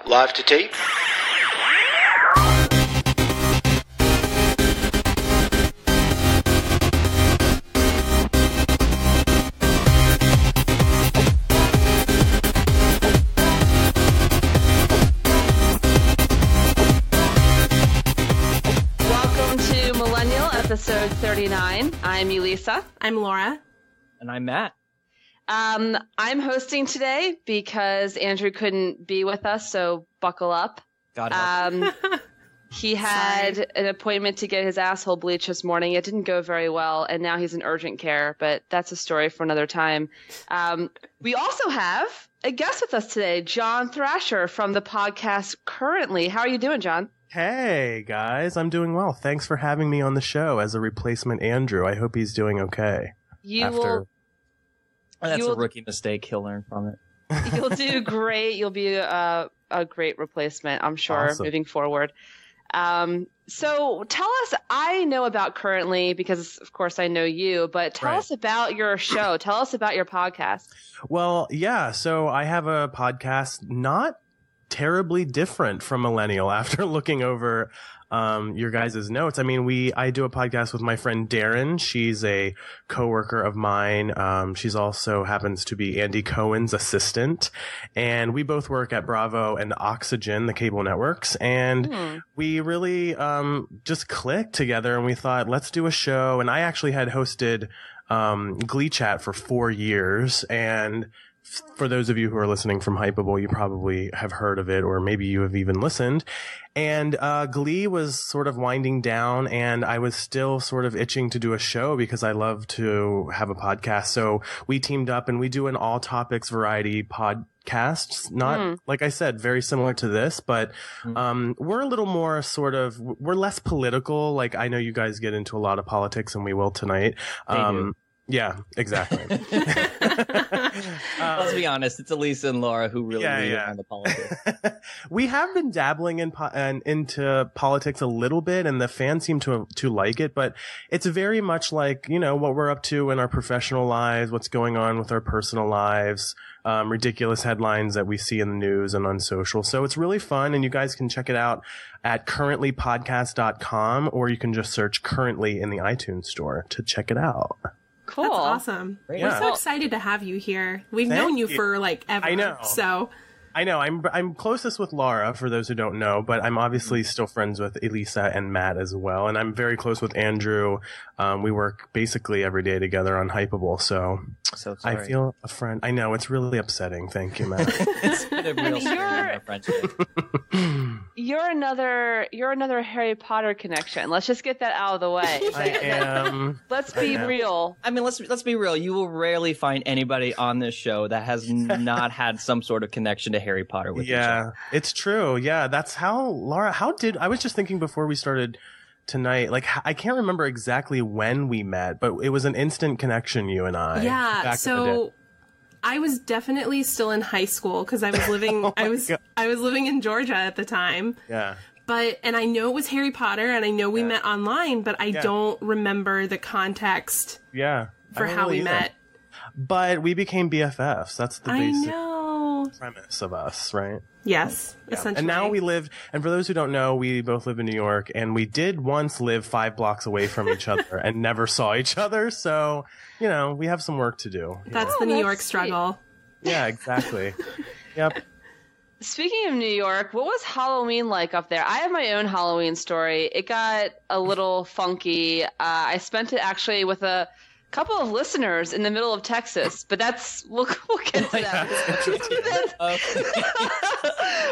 Live to tape. Welcome to Millennial, episode 39. I'm Elisa. I'm Laura. And I'm Matt. I'm hosting today because Andrew couldn't be with us, so buckle up. Got it. He had an appointment to get his asshole bleached this morning. It didn't go very well, and now he's in urgent care, but that's a story for another time. We also have a guest with us today, John Thrasher from the podcast Currently. How are you doing, John? Hey, guys. I'm doing well. Thanks for having me on the show as a replacement Andrew. I hope he's doing okay. That's a rookie mistake. He'll learn from it. You'll do great. You'll be a great replacement, I'm sure, Awesome. moving forward. So tell us, I know about Currently because, of course, I know you, but tell us about your show. Tell us about your podcast. Well, yeah. So I have a podcast not terribly different from Millennial after looking over your guys' notes. I mean, I do a podcast with my friend Darren. She's a coworker of mine. She's also happens to be Andy Cohen's assistant. And we both work at Bravo and Oxygen, the cable networks. And we really just clicked together and we thought, let's do a show. And I actually had hosted Glee Chat for 4 years. And for those of you who are listening from Hypable, you probably have heard of it, or maybe you have even listened. And Glee was sort of winding down, and I was still sort of itching to do a show because I love to have a podcast. So we teamed up, and we do an all-topics variety podcast. Not, like I said, very similar to this, but we're a little more sort of, we're less political. Like, I know you guys get into a lot of politics, and we will tonight. Yeah, exactly. Let's be honest, it's Elisa and Laura who really lead on the politics. We have been dabbling into politics a little bit, and the fans seem to like it, but it's very much like, you know, what we're up to in our professional lives, what's going on with our personal lives, ridiculous headlines that we see in the news and on social. So it's really fun, and you guys can check it out at currentlypodcast.com, or you can just search Currently in the iTunes store to check it out. Cool. That's awesome. Yeah. We're so excited to have you here. We've known you for like ever. I know. So I know. I'm closest with Laura, for those who don't know, but I'm obviously still friends with Elisa and Matt as well. And I'm very close with Andrew. We work basically every day together on Hypable. So sorry. I feel a friend. I know. It's really upsetting. Thank you, Matt. It's been a real strain in our friendship. You're another Harry Potter connection. Let's just get that out of the way. I am. Let's be real. I mean, let's be real. You will rarely find anybody on this show that has not had some sort of connection to Harry Potter with each other. It's true. Yeah, that's how, Laura, I was just thinking before we started tonight, like, I can't remember exactly when we met, but it was an instant connection, you and I. yeah, back in the day. so I was definitely still in high school because I was living I was living in Georgia at the time. Yeah. And I know it was Harry Potter, and I know we met online, but I don't remember the context for how we met. But we became BFFs. That's the basic know. premise of us, right? Yes, essentially. And now and for those who don't know, we both live in New York, and we did once live 5 blocks away from each other and never saw each other. So, you know, we have some work to do. That's the New York struggle. Yeah, exactly. Yep. Speaking of New York, what was Halloween like up there? I have my own Halloween story. It got a little funky. I spent it actually with a couple of listeners in the middle of Texas, but we'll get to that.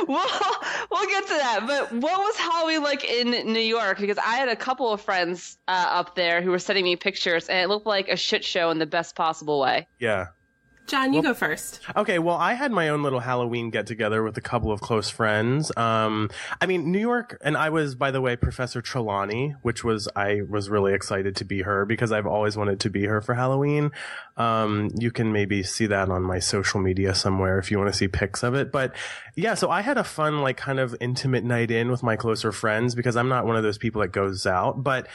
We'll get to that. But what was Halloween like in New York? Because I had a couple of friends up there who were sending me pictures, and it looked like a shit show in the best possible way. Yeah. John, you go first. Okay, well, I had my own little Halloween get-together with a couple of close friends. I mean, New York, and I was, by the way, Professor Trelawney, I was really excited to be her because I've always wanted to be her for Halloween. You can maybe see that on my social media somewhere if you want to see pics of it. But yeah, so I had a fun, like, kind of intimate night in with my closer friends because I'm not one of those people that goes out, but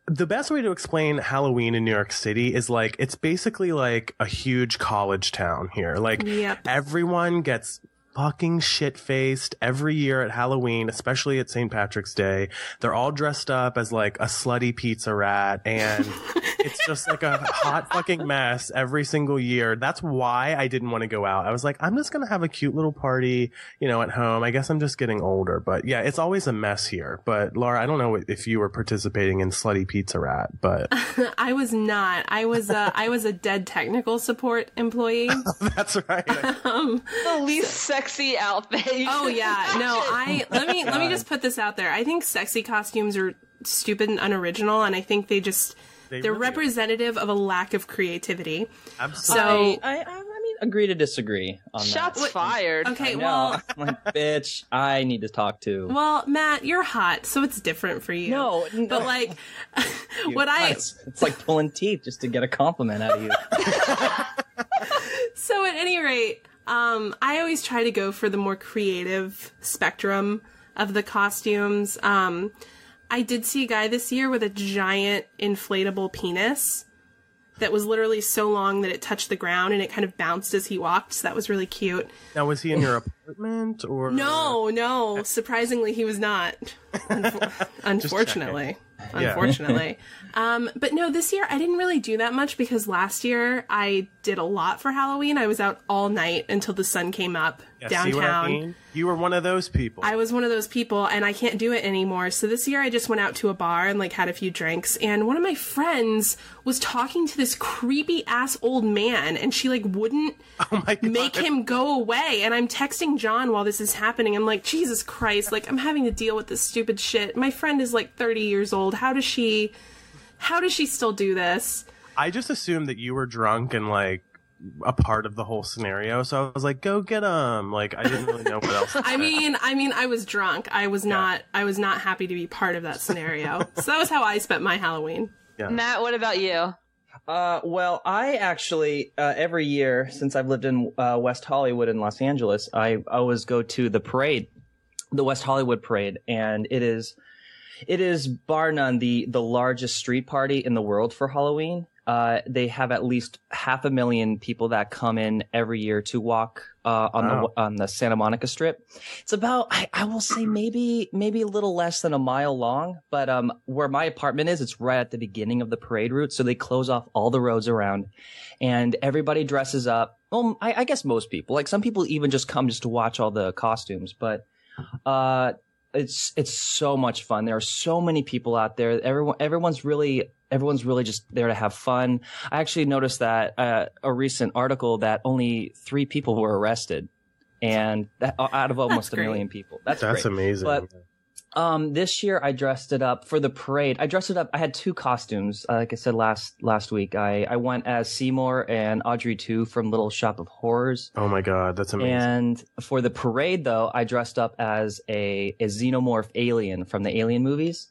the best way to explain Halloween in New York City is like, it's basically like a huge college town here. Like everyone gets fucking shit-faced every year at Halloween, especially at St. Patrick's Day. They're all dressed up as like a slutty pizza rat, and it's just like a hot fucking mess every single year. That's why I didn't want to go out. I was like, I'm just going to have a cute little party, you know, at home. I guess I'm just getting older, but yeah, it's always a mess here. But Laura, I don't know if you were participating in Slutty Pizza Rat, but I was not. I was a dead technical support employee. That's right. The least sexy outfit. Oh yeah, no. Let me just put this out there. I think sexy costumes are stupid and unoriginal, and I think they're really representative of a lack of creativity. Absolutely. So I mean, agree to disagree on that. Shots fired. Okay, well, I'm like, bitch, I need to talk to. Well, Matt, you're hot, so it's different for you. No. But like, it's like pulling teeth just to get a compliment out of you. So at any rate, I always try to go for the more creative spectrum of the costumes. I did see a guy this year with a giant inflatable penis that was literally so long that it touched the ground and it kind of bounced as he walked. So that was really cute. Now, was he in your apartment or? No. Surprisingly, he was not. Unfortunately. Unfortunately. But no, this year I didn't really do that much because last year I did a lot for Halloween. I was out all night until the sun came up downtown. See what I mean? You were one of those people. I was one of those people, and I can't do it anymore. So this year I just went out to a bar and like had a few drinks, and one of my friends was talking to this creepy ass old man, and she like wouldn't make him go away. And I'm texting John while this is happening. I'm like, Jesus Christ, like I'm having to deal with this stupid shit. My friend is like 30 years old. How does she still do this? I just assumed that you were drunk and like a part of the whole scenario, so I was like, go get him. Like I didn't really know what else. I mean I was drunk. I was not happy to be part of that scenario. So that was how I spent my Halloween. Yeah. Matt, what about you? Well, I actually every year since I've lived in West Hollywood in Los Angeles, I always go to the parade, the West Hollywood parade, and it is bar none the largest street party in the world for Halloween. They have at least 500,000 people that come in every year to walk on the Santa Monica Strip. It's about, I will say maybe a little less than a mile long, but where my apartment is, it's right at the beginning of the parade route, so they close off all the roads around, and everybody dresses up. Well, I guess most people, like some people even just come just to watch all the costumes, but it's so much fun. There are so many people out there. Everyone's really just there to have fun. I actually noticed that a recent article that only 3 people were arrested, and that, out of almost a million people. That's great. Amazing. But this year I dressed it up for the parade. I had 2 costumes. Like I said last week, I went as Seymour and Audrey 2 from Little Shop of Horrors. Oh my God, that's amazing. And for the parade, though, I dressed up as a xenomorph alien from the Alien movies.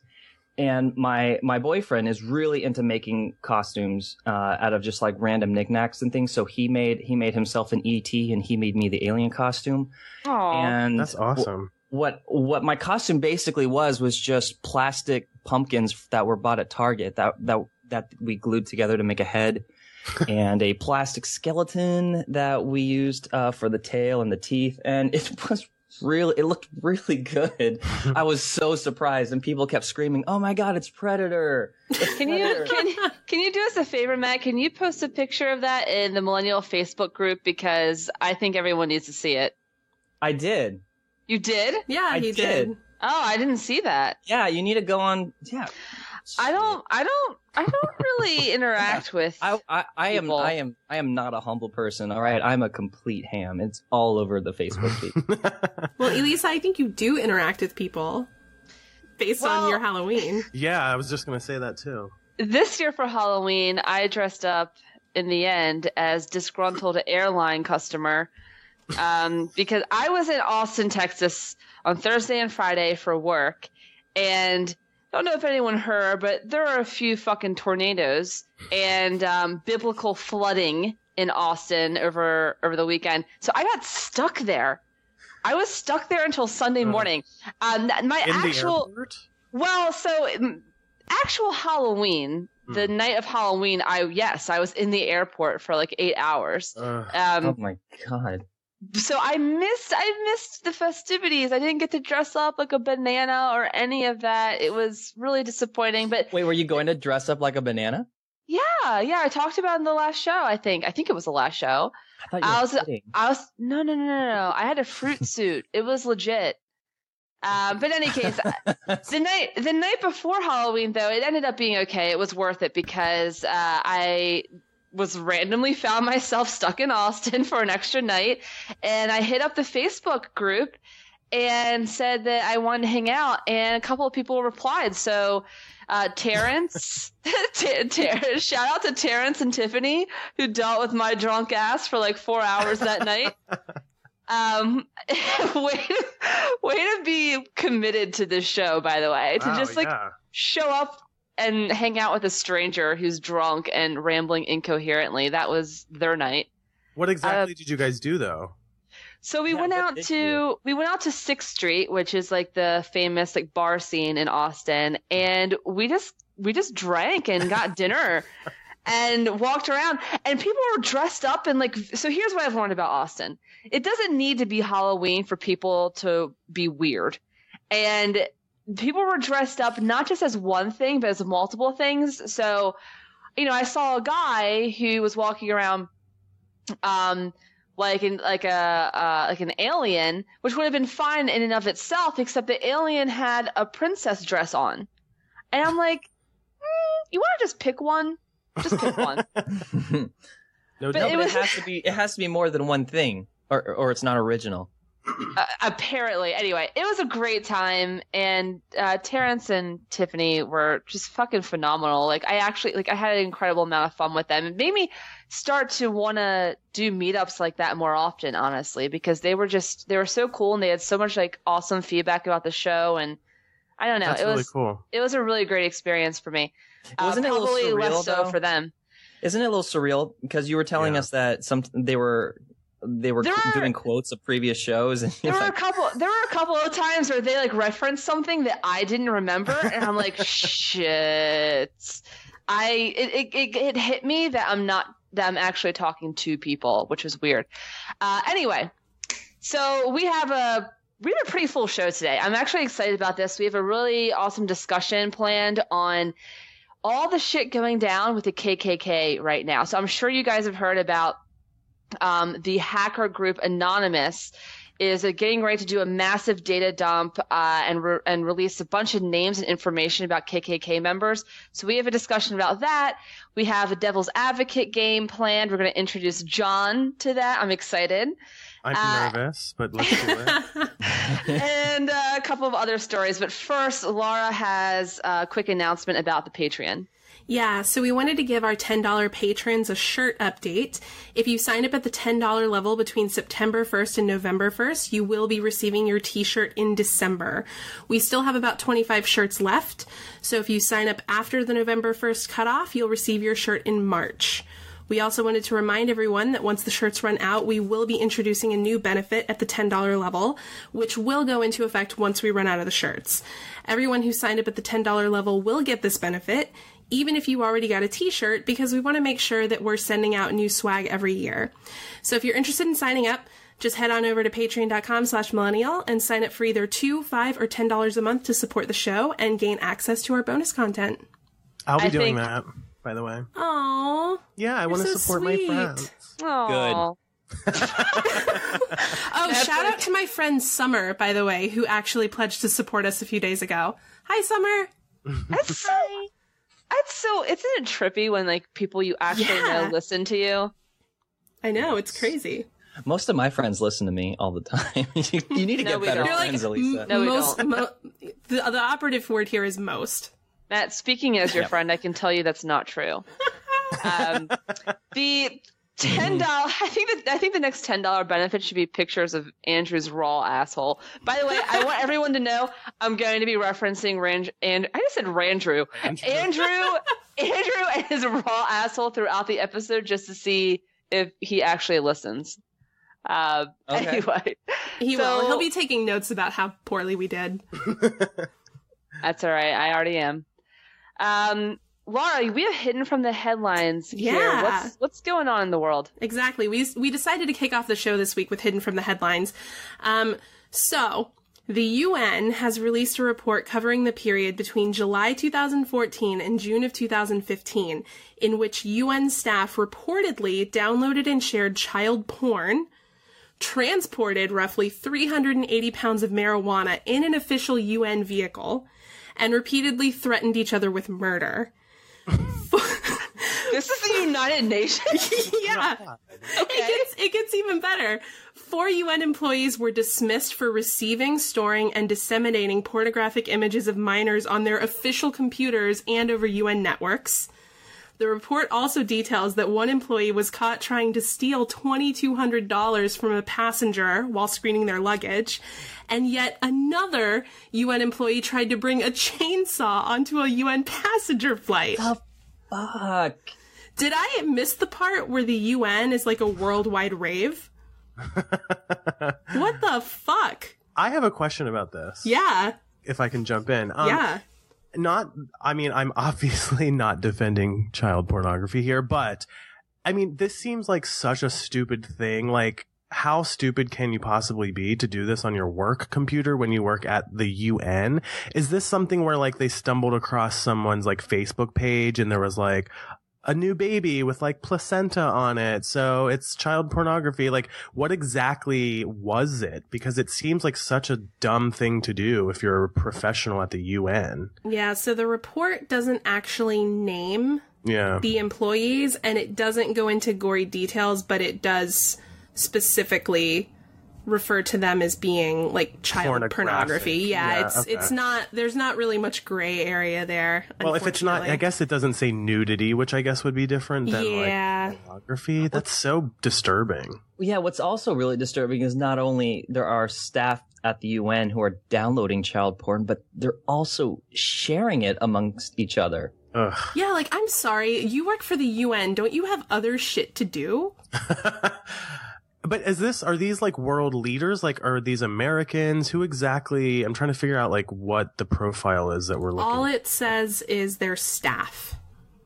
And my boyfriend is really into making costumes out of just like random knickknacks and things. So he made himself an ET, and he made me the alien costume. Aww, and that's awesome. What my costume basically was just plastic pumpkins that were bought at Target that we glued together to make a head, and a plastic skeleton that we used for the tail and the teeth, and it looked really good. I was so surprised, and people kept screaming, "Oh my God, it's Predator!" Can you do us a favor, Matt? Can you post a picture of that in the Millennial Facebook group, because I think everyone needs to see it. I did. You did? Yeah, he did. Oh, I didn't see that. Yeah, you need to go on. Yeah. I don't really interact with I am not a humble person. All right, I'm a complete ham. It's all over the Facebook feed. Well, Elisa, I think you do interact with people based on your Halloween. Yeah, I was just gonna say that too. This year for Halloween, I dressed up in the end as disgruntled airline customer. Because I was in Austin, Texas on Thursday and Friday for work, and I don't know if anyone heard, but there are a few fucking tornadoes and biblical flooding in Austin over the weekend. So I got stuck there. I was stuck there until Sunday morning. Actual Halloween, the night of Halloween, I was in the airport for like 8 hours. Oh my God. So I missed the festivities. I didn't get to dress up like a banana or any of that. It was really disappointing. But wait, were you going to dress up like a banana? Yeah. I talked about it in the last show. I think it was the last show. I was no. I had a fruit suit. It was legit. But in any case, the night before Halloween, though, it ended up being okay. It was worth it because I was randomly found myself stuck in Austin for an extra night, and I hit up the Facebook group and said that I wanted to hang out, and a couple of people replied. So Terrence, shout out to Terrence and Tiffany, who dealt with my drunk ass for like 4 hours that night. Way to be committed to this show, by the way, to just show up and hang out with a stranger who's drunk and rambling incoherently. That was their night. What exactly did you guys do, though? So we went out to 6th Street, which is like the famous like bar scene in Austin, and we just drank and got dinner and walked around, and people were dressed up and like. So here's what I've learned about Austin: it doesn't need to be Halloween for people to be weird, and people were dressed up not just as one thing, but as multiple things. So, I saw a guy who was walking around, like an alien, which would have been fine in and of itself, except the alien had a princess dress on, and I'm like, you want to just pick one? Just pick one. It has to be more than one thing, or it's not original. Apparently. Anyway, it was a great time, and Terrence and Tiffany were just fucking phenomenal. Like, I had an incredible amount of fun with them. It made me start to want to do meetups like that more often, honestly, because they were so cool, and they had so much like awesome feedback about the show, and I don't know. That's really cool. It was a really great experience for me. Wasn't it a little surreal, less so though? For them. Isn't it a little surreal? Because you were telling us that they were doing quotes of previous shows, and there were a couple of times where they like referenced something that I didn't remember, and I'm like, shit. It hit me that I'm actually talking to people, which was weird. Anyway, so we have a pretty full show today. I'm actually excited about this. We have a really awesome discussion planned on all the shit going down with the KKK right now. So I'm sure you guys have heard about the hacker group Anonymous is getting ready to do a massive data dump and release a bunch of names and information about KKK members. So we have a discussion about that. We have a Devil's Advocate game planned. We're going to introduce John to that. I'm excited. I'm nervous, but let's do it. And a couple of other stories. But first, Laura has a quick announcement about the Patreon. Yeah, so we wanted to give our $10 patrons a shirt update. If you sign up at the $10 level between September 1st and November 1st, you will be receiving your t-shirt in December. We still have about 25 shirts left, so if you sign up after the November 1st cutoff, you'll receive your shirt in March. We also wanted to remind everyone that once the shirts run out, we will be introducing a new benefit at the $10 level, which will go into effect once we run out of the shirts. Everyone who signed up at the $10 level will get this benefit, even if you already got a t-shirt, because we want to make sure that we're sending out new swag every year. So if you're interested in signing up, just head on over to patreon.com/millennial and sign up for either $2, $5, or $10 a month to support the show and gain access to our bonus content. I'll be doing that, by the way. Aww. Yeah, I want to support my friends. Aww. Good. Shout out to my friend Summer, by the way, who actually pledged to support us a few days ago. Hi, Summer. Isn't it trippy when like people you actually know listen to you? I know, it's crazy. Most of my friends listen to me all the time. You need to get better friends, Elisa. No, we don't. The operative word here is most. Matt, speaking as your friend, I can tell you that's not true. The $10. I think the next $10 benefit should be pictures of Andrew's raw asshole. By the way, I want everyone to know I'm going to be referencing I just said Randrew. Andrew and his raw asshole throughout the episode just to see if he actually listens. Anyway, he will. He'll be taking notes about how poorly we did. That's all right. I already am. Laura, we have hidden from the headlines here. Yeah. What's going on in the world? Exactly. We decided to kick off the show this week with Hidden from the Headlines. So, the UN has released a report covering the period between July 2014 and June of 2015, in which UN staff reportedly downloaded and shared child porn, transported roughly 380 pounds of marijuana in an official UN vehicle, and repeatedly threatened each other with murder. This is the United Nations? Yeah. Okay. It gets even better. 4 UN employees were dismissed for receiving, storing, and disseminating pornographic images of minors on their official computers and over UN networks. The report also details that one employee was caught trying to steal $2,200 from a passenger while screening their luggage, and yet another UN employee tried to bring a chainsaw onto a UN passenger flight. The fuck? Did I miss the part where the UN is like a worldwide rave? What the fuck? I have a question about this. Yeah. If I can jump in. Yeah. I'm obviously not defending child pornography here, but I mean, this seems like such a stupid thing. Like, how stupid can you possibly be to do this on your work computer when you work at the UN? Is this something where like they stumbled across someone's like Facebook page and there was like a new baby with like placenta on it, so it's child pornography? Like, what exactly was it? Because it seems like such a dumb thing to do if you're a professional at the UN. Yeah, so the report doesn't actually name Yeah. the employees, and it doesn't go into gory details, but it does specifically refer to them as being like child pornography. Yeah, it's not, there's not really much gray area there. Well, if it's not, I guess it doesn't say nudity, which I guess would be different than like pornography. That's so disturbing. Yeah, what's also really disturbing is not only there are staff at the UN who are downloading child porn, but they're also sharing it amongst each other. Ugh. Yeah, like, I'm sorry, you work for the UN. Don't you have other shit to do? But are these like world leaders? Like, are these Americans? Who exactly? I'm trying to figure out like what the profile is that we're looking at. All it says is their staff.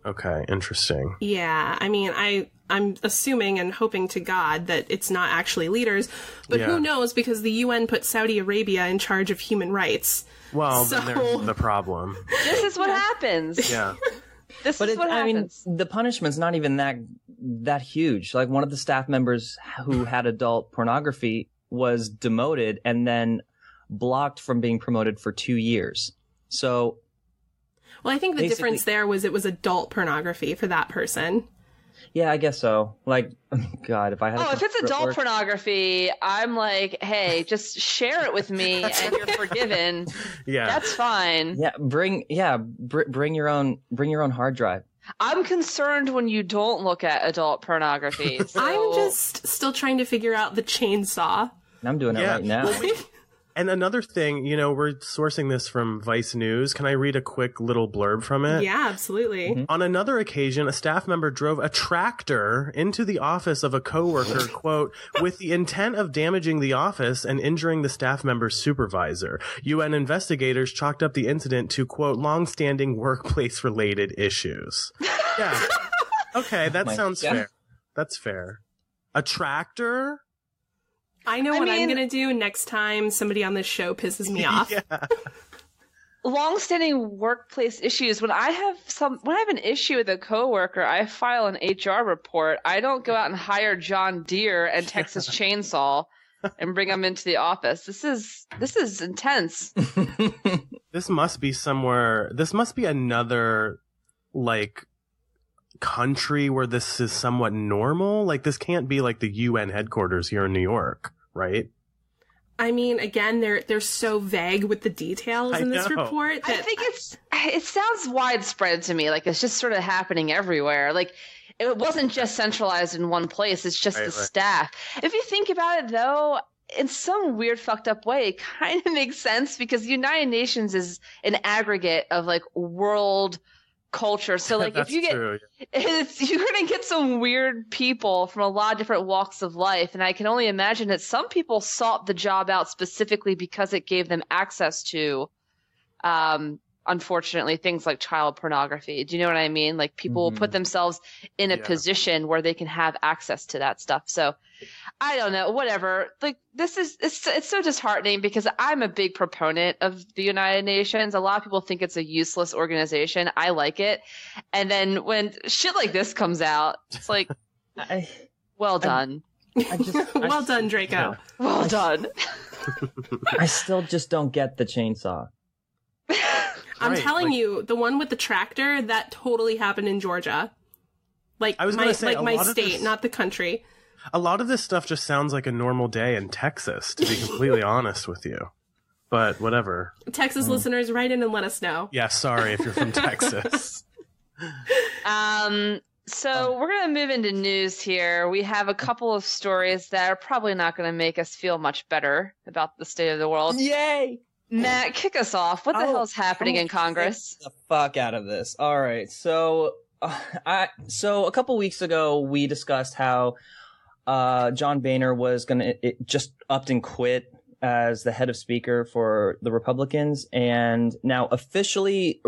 Okay, interesting. Yeah, I mean, I'm assuming and hoping to God that it's not actually leaders, but who knows, because the UN put Saudi Arabia in charge of human rights. Well, then there's the problem. This is what happens. Yeah. This is what happens. I mean, the punishment's not even that huge. Like, one of the staff members who had adult pornography was demoted and then blocked from being promoted for 2 years. So, well, I think the difference there was it was adult pornography for that person. Yeah, I guess so. Like, God, if I had if it's adult pornography, I'm like, hey, just share it with me and you're forgiven. Yeah. That's fine. Yeah, bring your own hard drive. I'm concerned when you don't look at adult pornography. So... I'm just still trying to figure out the chainsaw. I'm doing it right now. Well, and another thing, we're sourcing this from Vice News. Can I read a quick little blurb from it? Yeah, absolutely. Mm-hmm. On another occasion, a staff member drove a tractor into the office of a coworker, quote, with the intent of damaging the office and injuring the staff member's supervisor. UN investigators chalked up the incident to, quote, long-standing workplace-related issues. Yeah. Okay, that sounds fair. That's fair. A tractor? I know what I'm going to do next time somebody on this show pisses me off. Yeah. Long-standing workplace issues. When I have an issue with a coworker, I file an HR report. I don't go out and hire John Deere and Texas Chainsaw and bring him into the office. This is intense. This must be somewhere. This must be another like country where this is somewhat normal. Like, this can't be like the UN headquarters here in New York, right? I mean, again, they're so vague with the details in this report that I think it sounds widespread to me. Like, it's just sort of happening everywhere. Like, it wasn't just centralized in one place. It's just the staff. If you think about it, though, in some weird, fucked up way, it kind of makes sense, because the United Nations is an aggregate of like world culture. So like, if you get, you're going to get some weird people from a lot of different walks of life. And I can only imagine that some people sought the job out specifically because it gave them access to, unfortunately, things like child pornography. Do you know what I mean? Like people will put themselves in a position where they can have access to that stuff. So I don't know, whatever. Like it's so disheartening because I'm a big proponent of the United Nations. A lot of people think it's a useless organization. I like it. And then when shit like this comes out, it's like, well done. Well done, Draco. Yeah. Well done. I still just don't get the chainsaw. I'm telling you, the one with the tractor, that totally happened in Georgia. Like I was gonna say, my state, not the country. A lot of this stuff just sounds like a normal day in Texas, to be completely honest with you. But whatever. Texas listeners, write in and let us know. Yeah, sorry if you're from Texas. So we're going to move into news here. We have a couple of stories that are probably not going to make us feel much better about the state of the world. Yay! Matt, kick us off. What the hell is happening in Congress? Get the fuck out of this. All right. So a couple weeks ago, we discussed how John Boehner was just upped and quit as the head of speaker for the Republicans. And now officially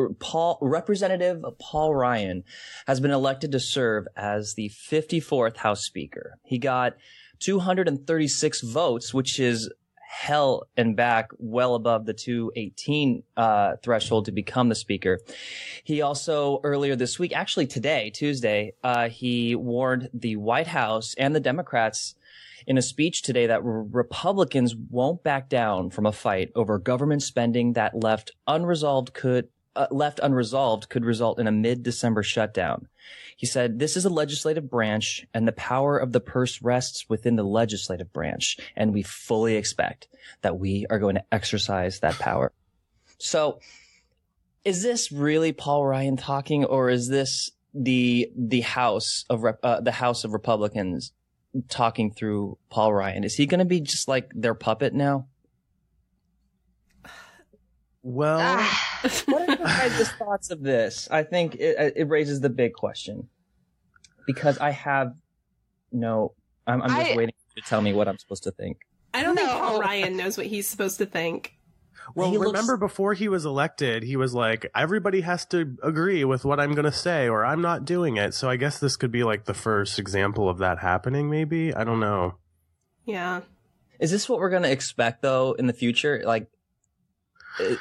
Representative Paul Ryan has been elected to serve as the 54th House Speaker. He got 236 votes, which is hell and back well above the 218 threshold to become the speaker. He also earlier this week, actually today, Tuesday, he warned the White House and the Democrats in a speech today that Republicans won't back down from a fight over government spending that left unresolved could result in a mid-December shutdown. He said, "This is a legislative branch, and the power of the purse rests within the legislative branch, and we fully expect that we are going to exercise that power." So, is this really Paul Ryan talking, or is this the House of Republicans talking through Paul Ryan? Is he going to be just like their puppet now? Well, what are your guys' thoughts of this? I think it raises the big question, because I have I'm just waiting for you to tell me what I'm supposed to think. I don't think Paul Ryan knows what he's supposed to think. Well, remember before he was elected, he was like, everybody has to agree with what I'm going to say or I'm not doing it. So I guess this could be like the first example of that happening, maybe? I don't know. Yeah. Is this what we're going to expect, though, in the future? Like,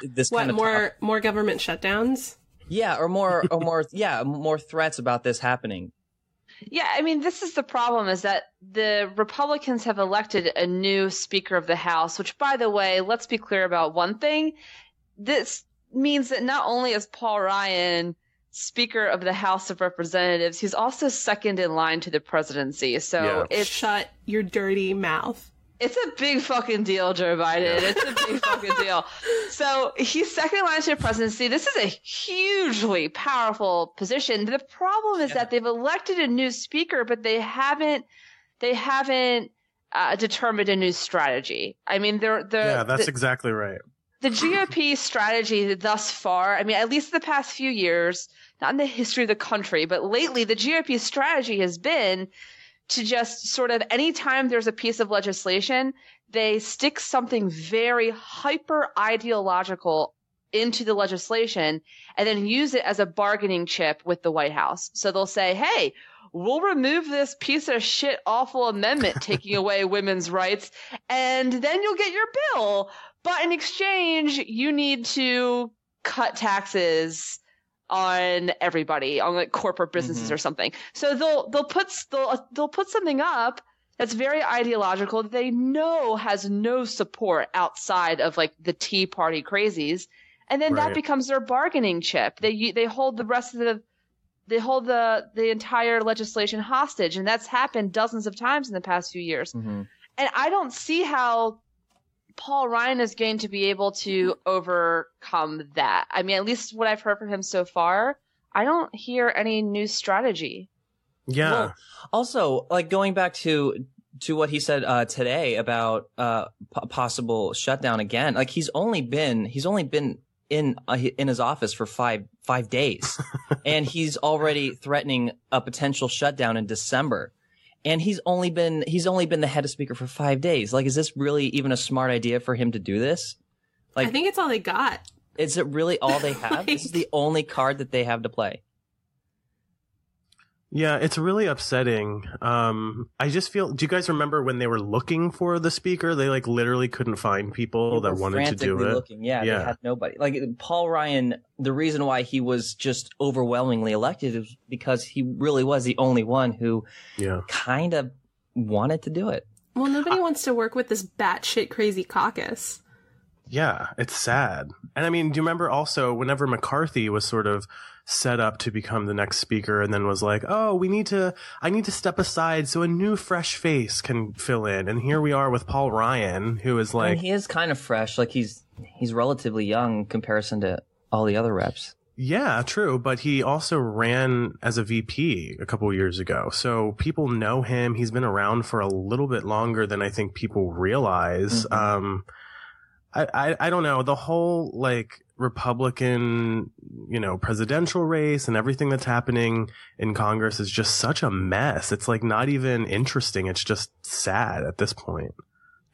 this kind of more government shutdowns? Yeah, or more threats about this happening. Yeah, I mean, this is the problem, is that the Republicans have elected a new Speaker of the House, which, by the way, let's be clear about one thing. This means that not only is Paul Ryan Speaker of the House of Representatives, he's also second in line to the presidency. So shut your dirty mouth. It's a big fucking deal, Joe Biden. It's a big fucking deal. So he's second in line to the presidency. This is a hugely powerful position. The problem is that they've elected a new speaker, but they haven't determined a new strategy. I mean, that's exactly right. The GOP strategy thus far, I mean, at least the past few years, not in the history of the country, but lately, the GOP strategy has been to just sort of, anytime there's a piece of legislation, they stick something very hyper ideological into the legislation and then use it as a bargaining chip with the White House. So they'll say, hey, we'll remove this piece of shit awful amendment taking away women's rights, and then you'll get your bill. But in exchange, you need to cut taxes on everybody, on like corporate businesses or something. So they'll put something up that's very ideological that they know has no support outside of like the Tea Party crazies, and then that becomes their bargaining chip. They hold the rest of the entire legislation hostage, and that's happened dozens of times in the past few years. And I don't see how Paul Ryan is going to be able to overcome that. I mean, at least what I've heard from him so far, I don't hear any new strategy. Yeah. Well, also, like going back to what he said today about possible shutdown again. Like he's only been in his office for five days, and he's already threatening a potential shutdown in December. And he's only been the head of speaker for 5 days. Like, is this really even a smart idea for him to do this? Like, I think it's all they got. Is it really all they have? This is the only card that they have to play. Yeah, it's really upsetting. I just feel, do you guys remember when they were looking for the speaker? They like literally couldn't find people that wanted to do it. Looking. Yeah, they had nobody. Like Paul Ryan, the reason why he was just overwhelmingly elected is because he really was the only one who kind of wanted to do it. Well, nobody wants to work with this batshit crazy caucus. Yeah, it's sad. And I mean, do you remember also whenever McCarthy was sort of set up to become the next speaker and then was like, oh, I need to step aside so a new fresh face can fill in. And here we are with Paul Ryan, who is like, he is kind of fresh. Like he's relatively young in comparison to all the other reps. Yeah, true. But he also ran as a VP a couple years ago. So people know him. He's been around for a little bit longer than I think people realize. Mm-hmm. I don't know. The whole like Republican, presidential race and everything that's happening in Congress is just such a mess. It's like not even interesting. It's just sad at this point,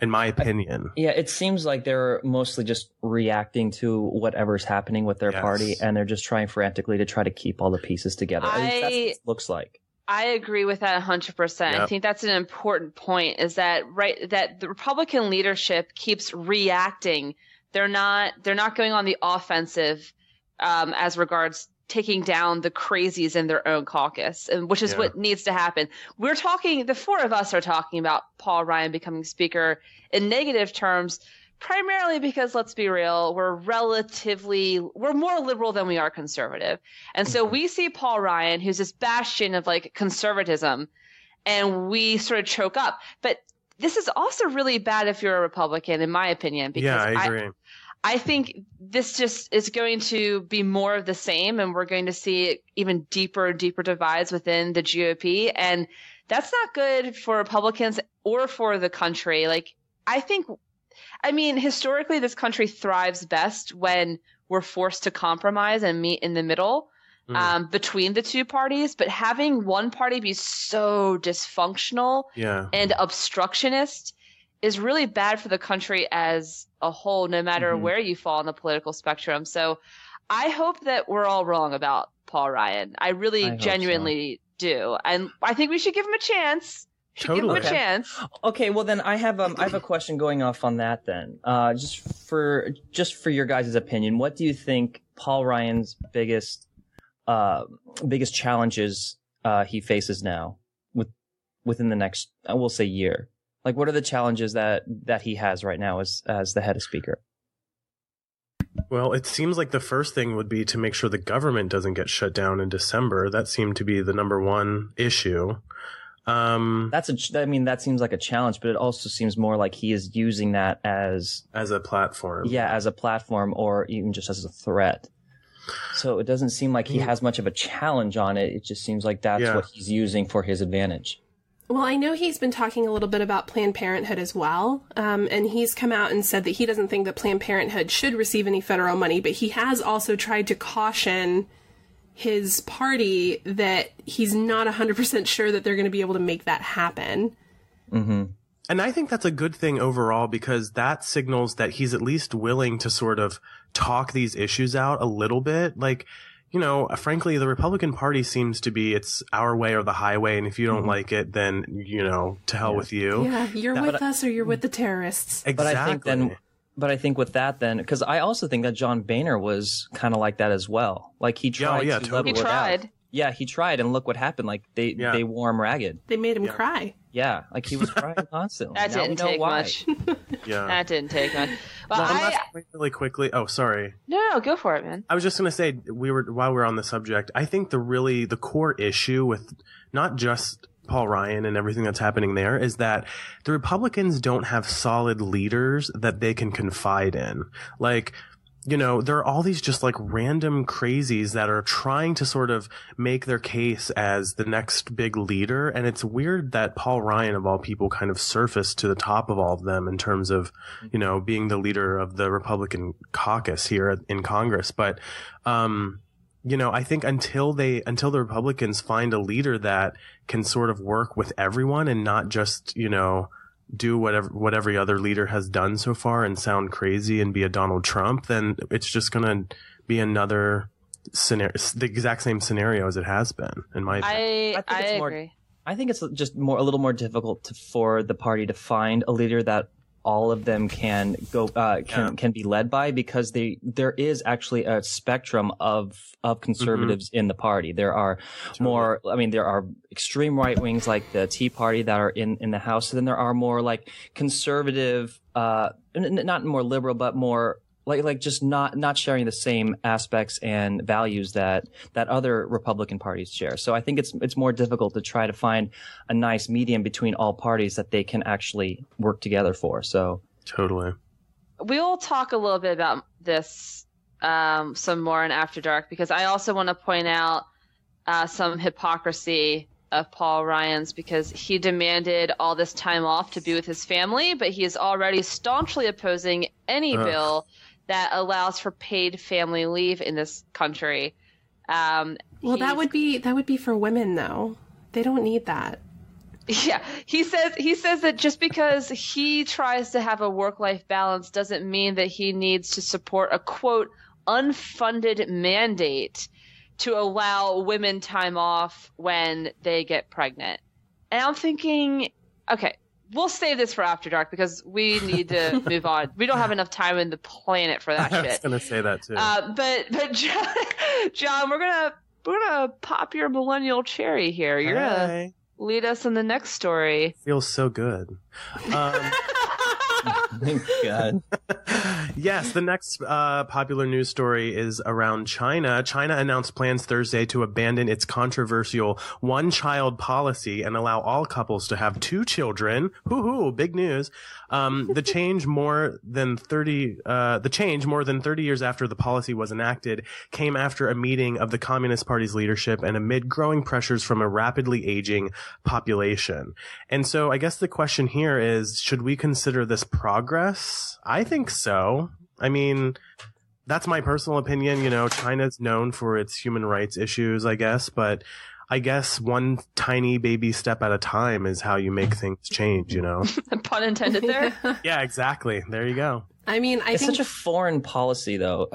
in my opinion. Yeah, it seems like they're mostly just reacting to whatever's happening with their party, and they're just trying frantically to try to keep all the pieces together. At least that's what it looks like. I agree with that 100%. Yep. I think that's an important point, is that that the Republican leadership keeps reacting. They're not going on the offensive as regards taking down the crazies in their own caucus, and which is what needs to happen. The four of us are talking about Paul Ryan becoming speaker in negative terms, primarily because, let's be real, we're more liberal than we are conservative. And so we see Paul Ryan, who's this bastion of like conservatism, and we sort of choke up. But this is also really bad if you're a Republican, in my opinion, because I agree. I think this just is going to be more of the same, and we're going to see even deeper and deeper divides within the GOP. And that's not good for Republicans or for the country. Historically, this country thrives best when we're forced to compromise and meet in the middle between the two parties. But having one party be so dysfunctional and obstructionist is really bad for the country as a whole, no matter where you fall on the political spectrum. So I hope that we're all wrong about Paul Ryan. I genuinely do. And I think we should give him a chance. Give him a chance. Okay, well then I have a question going off on that then. Just for your guys' opinion, what do you think Paul Ryan's biggest challenges he faces now within the next, we'll say, year? Like, what are the challenges that he has right now as the head of speaker? Well, it seems like the first thing would be to make sure the government doesn't get shut down in December. That seemed to be the number one issue. That seems like a challenge, but it also seems more like he is using that as a platform. Yeah, as a platform, or even just as a threat. So it doesn't seem like he has much of a challenge on it. It just seems like that's what he's using for his advantage. Well, I know he's been talking a little bit about Planned Parenthood as well, and he's come out and said that he doesn't think that Planned Parenthood should receive any federal money, but he has also tried to caution his party that he's not 100% sure that they're going to be able to make that happen. Mm-hmm. And I think that's a good thing overall, because that signals that he's at least willing to sort of talk these issues out a little bit. Like, frankly, the Republican Party seems to be, it's our way or the highway. And if you don't like it, then, to hell with you. Yeah, you're with us or you're with the terrorists. Exactly. But I think with that then, because I also think that John Boehner was kind of like that as well. Like he tried to level it out. Yeah, he tried, and look what happened. Like they wore him ragged. They made him cry. Yeah, like he was crying constantly. That didn't take much. That didn't take much. Well, really quickly. Oh, sorry. No, go for it, man. I was just going to say, while we're on the subject, I think the core issue with not just Paul Ryan and everything that's happening there is that the Republicans don't have solid leaders that they can confide in. Like, there are all these just like random crazies that are trying to sort of make their case as the next big leader. And it's weird that Paul Ryan, of all people, kind of surfaced to the top of all of them in terms of, being the leader of the Republican caucus here in Congress. But, I think until the Republicans find a leader that can sort of work with everyone and not just, do what every other leader has done so far and sound crazy and be a Donald Trump, then it's just going to be another scenario, the exact same scenario as it has been, in my opinion. I agree. I think it's just a little more difficult for the party to find a leader that all of them can be led by, because there is actually a spectrum of conservatives in the party. There are there are extreme right wings like the Tea Party that are in the House, and then there are more like conservative, not more liberal, but more like just not sharing the same aspects and values that other Republican parties share. So I think it's more difficult to try to find a nice medium between all parties that they can actually work together for. So totally. We'll talk a little bit about this some more in After Dark, because I also want to point out some hypocrisy of Paul Ryan's, because he demanded all this time off to be with his family, but he is already staunchly opposing any bill that allows for paid family leave in this country. Well, that would be for women, though. They don't need that. Yeah, he says that just because he tries to have a work-life balance doesn't mean that he needs to support a, quote, unfunded mandate to allow women time off when they get pregnant. And I'm thinking, okay, we'll save this for After Dark because we need to move on. We don't have enough time in the planet for that shit. I was gonna say that too. But John, we're gonna pop your millennial cherry here. You're gonna lead us in the next story. Feels so good. Thank God. Yes, the next popular news story is around China. China announced plans Thursday to abandon its controversial one-child policy and allow all couples to have 2 children. Hoo-hoo, big news. The change more than 30 years after the policy was enacted came after a meeting of the Communist Party's leadership and amid growing pressures from a rapidly aging population. And so I guess the question here is, should we consider this progress? I think so. I mean, that's my personal opinion. You know, China's known for its human rights issues, I guess, but I guess one tiny baby step at a time is how you make things change, you know? Pun intended there. Yeah, exactly. There you go. I mean, it's such a foreign policy, though,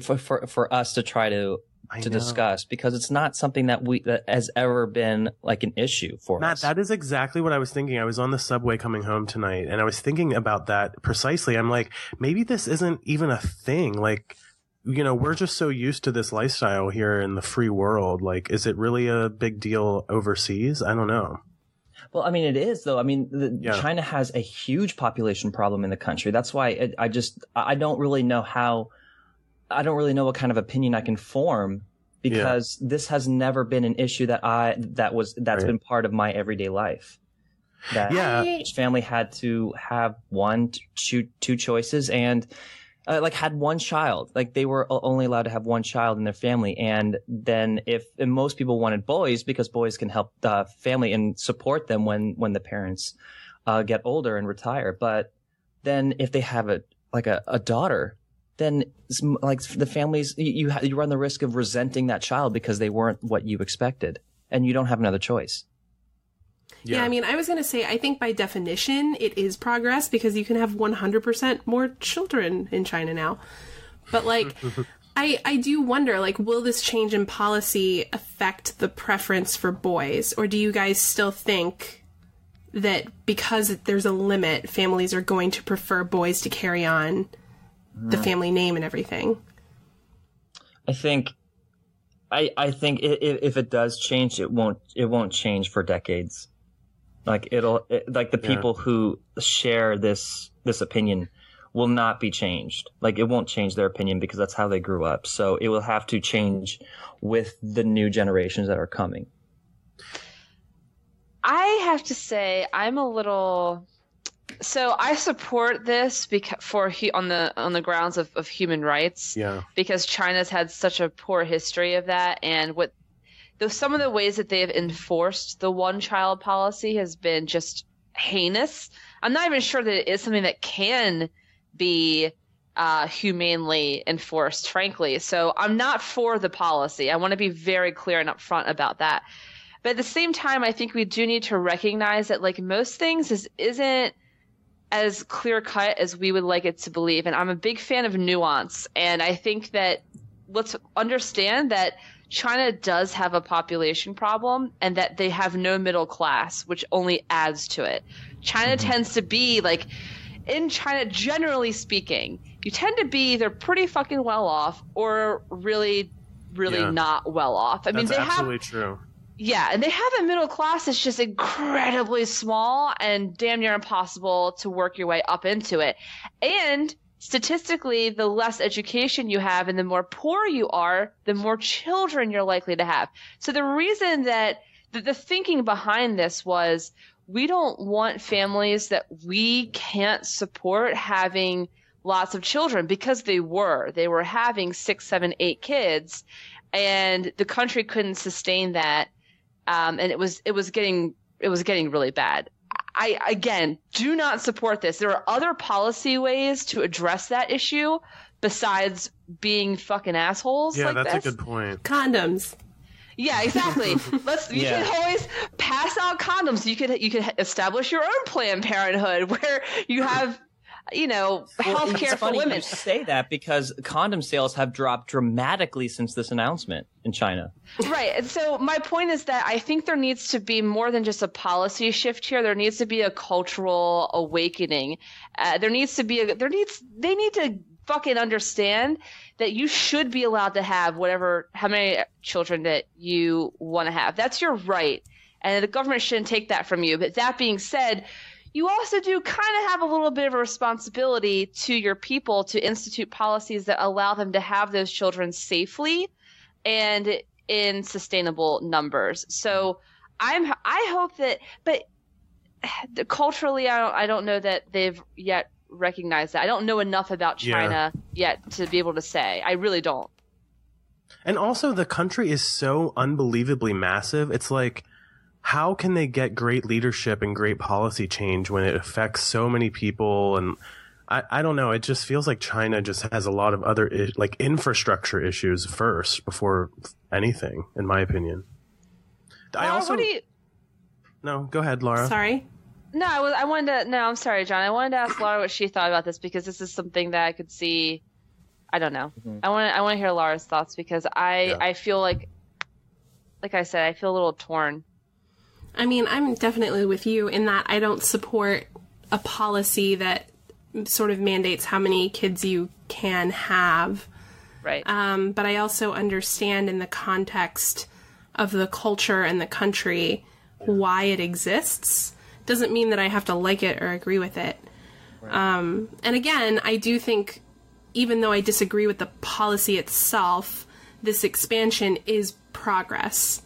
for us to try to discuss, because it's not something that has ever been like an issue for Matt, us. That is exactly what I was thinking. I was on the subway coming home tonight, and I was thinking about that precisely. I'm like, maybe this isn't even a thing. Like, you know, we're just so used to this lifestyle here in the free world. Like, is it really a big deal overseas? I don't know. Well, I mean, it is, though. I mean, China has a huge population problem in the country. That's why I don't really know what kind of opinion I can form, because this has never been an issue that's been part of my everyday life. That each family had to have two choices, and had one child. Like, they were only allowed to have one child in their family. And then and most people wanted boys, because boys can help the family and support them when the parents get older and retire. But then if they have a daughter, then like the families, you run the risk of resenting that child because they weren't what you expected, and you don't have another choice. Yeah, I mean, I was going to say, I think by definition it is progress, because you can have 100% more children in China now. But like, I do wonder, like, will this change in policy affect the preference for boys? Or do you guys still think that because there's a limit, families are going to prefer boys to carry on the family name and everything? I think if it does change, it won't change for decades. Like, the people who share this opinion will not be changed. Like, it won't change their opinion because that's how they grew up. So it will have to change with the new generations that are coming. I have to say, so I support this on the grounds of human rights. Yeah. Because China's had such a poor history of that, and some of the ways that they have enforced the one-child policy has been just heinous. I'm not even sure that it is something that can be humanely enforced, frankly. So I'm not for the policy. I want to be very clear and upfront about that. But at the same time, I think we do need to recognize that, like most things, this isn't as clear cut as we would like it to believe. And I'm a big fan of nuance. And I think that let's understand that China does have a population problem and that they have no middle class, which only adds to it. China tends to be like, in China, generally speaking, you tend to be either pretty fucking well off or really, really not well off. I mean, That's they absolutely have, true. Yeah, and they have a middle class that's just incredibly small and damn near impossible to work your way up into it. And statistically, the less education you have and the more poor you are, the more children you're likely to have. So the reason that the thinking behind this was we don't want families that we can't support having lots of children, because they were having 6, 7, 8 kids, and the country couldn't sustain that. And it was getting really bad. I, again, do not support this. There are other policy ways to address that issue besides being fucking assholes. Yeah, like that's this. a good point. Condoms. Yeah, exactly. You can always pass out condoms. You could establish your own Planned Parenthood where you have, health care for women. You say that because condom sales have dropped dramatically since this announcement in China. Right. And so my point is that I think there needs to be more than just a policy shift here. There needs to be a cultural awakening. They need to fucking understand that you should be allowed to have how many children that you want to have. That's your right. And the government shouldn't take that from you. But that being said, you also do kind of have a little bit of a responsibility to your people to institute policies that allow them to have those children safely and in sustainable numbers. So I hope that, but culturally, I don't know that they've yet recognized that. I don't know enough about China yet to be able to say. I really don't. And also, the country is so unbelievably massive. It's like, how can they get great leadership and great policy change when it affects so many people? And I don't know. It just feels like China just has a lot of other infrastructure issues first before anything, in my opinion. Laura, No, go ahead, Laura. Sorry. No, I'm sorry, John. I wanted to ask Laura what she thought about this, because this is something that I could see. I don't know. Mm-hmm. I want to hear Laura's thoughts, because I feel like I said, I feel a little torn. I mean, I'm definitely with you in that I don't support a policy that sort of mandates how many kids you can have. Right. But I also understand in the context of the culture and the country why it exists. Doesn't mean that I have to like it or agree with it. Right. And again, I do think, even though I disagree with the policy itself, this expansion is progress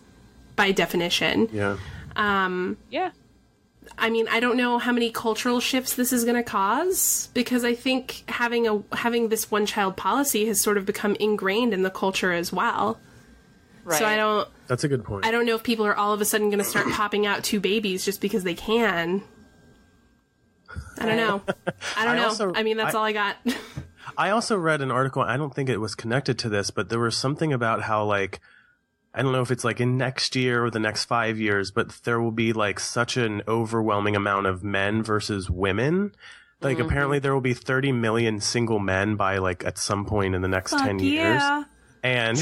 by definition. Yeah. I mean, I don't know how many cultural shifts this is going to cause, because I think having this one-child policy has sort of become ingrained in the culture as well. Right. So That's a good point. I don't know if people are all of a sudden going to start popping out 2 babies just because they can. I don't know. I mean, that's all I got. I also read an article, I don't think it was connected to this, but there was something about how, I don't know if it's in next year or the next 5 years, but there will be such an overwhelming amount of men versus women. Apparently there will be 30 million single men by at some point in the next 10 years. And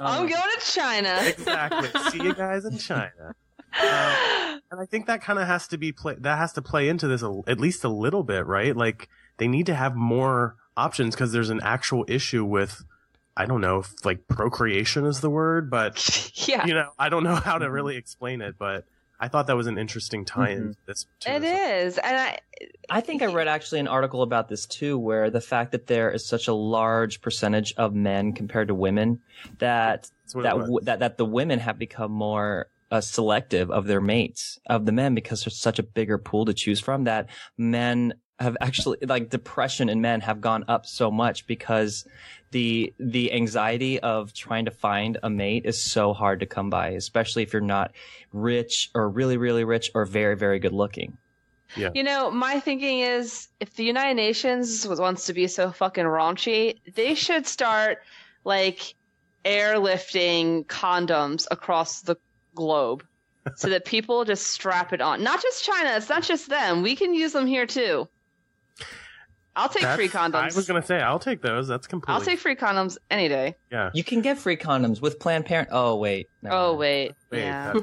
I'm going to China. Exactly. See you guys in China. And I think that kind of has to play into this at least a little bit, right? They need to have more options, because there's an actual issue with, I don't know if procreation is the word, but I don't know how to really explain it, but I thought that was an interesting tie-in. It is. And I think I read actually an article about this too, where the fact that there is such a large percentage of men compared to women, that the women have become more selective of their mates, of the men, because there's such a bigger pool to choose from, that men have actually, depression in men have gone up so much, because the anxiety of trying to find a mate is so hard to come by, especially if you're not rich or really, really rich or very, very good looking. Yeah. My thinking is, if the United Nations wants to be so fucking raunchy, they should start airlifting condoms across the globe. so that people just strap it on. Not just China. It's not just them. We can use them here too. I'll take free condoms. I was going to say, I'll take those. That's completely... I'll take free condoms any day. Yeah. You can get free condoms with Planned Parenthood. Oh, wait. No. Wait, yeah.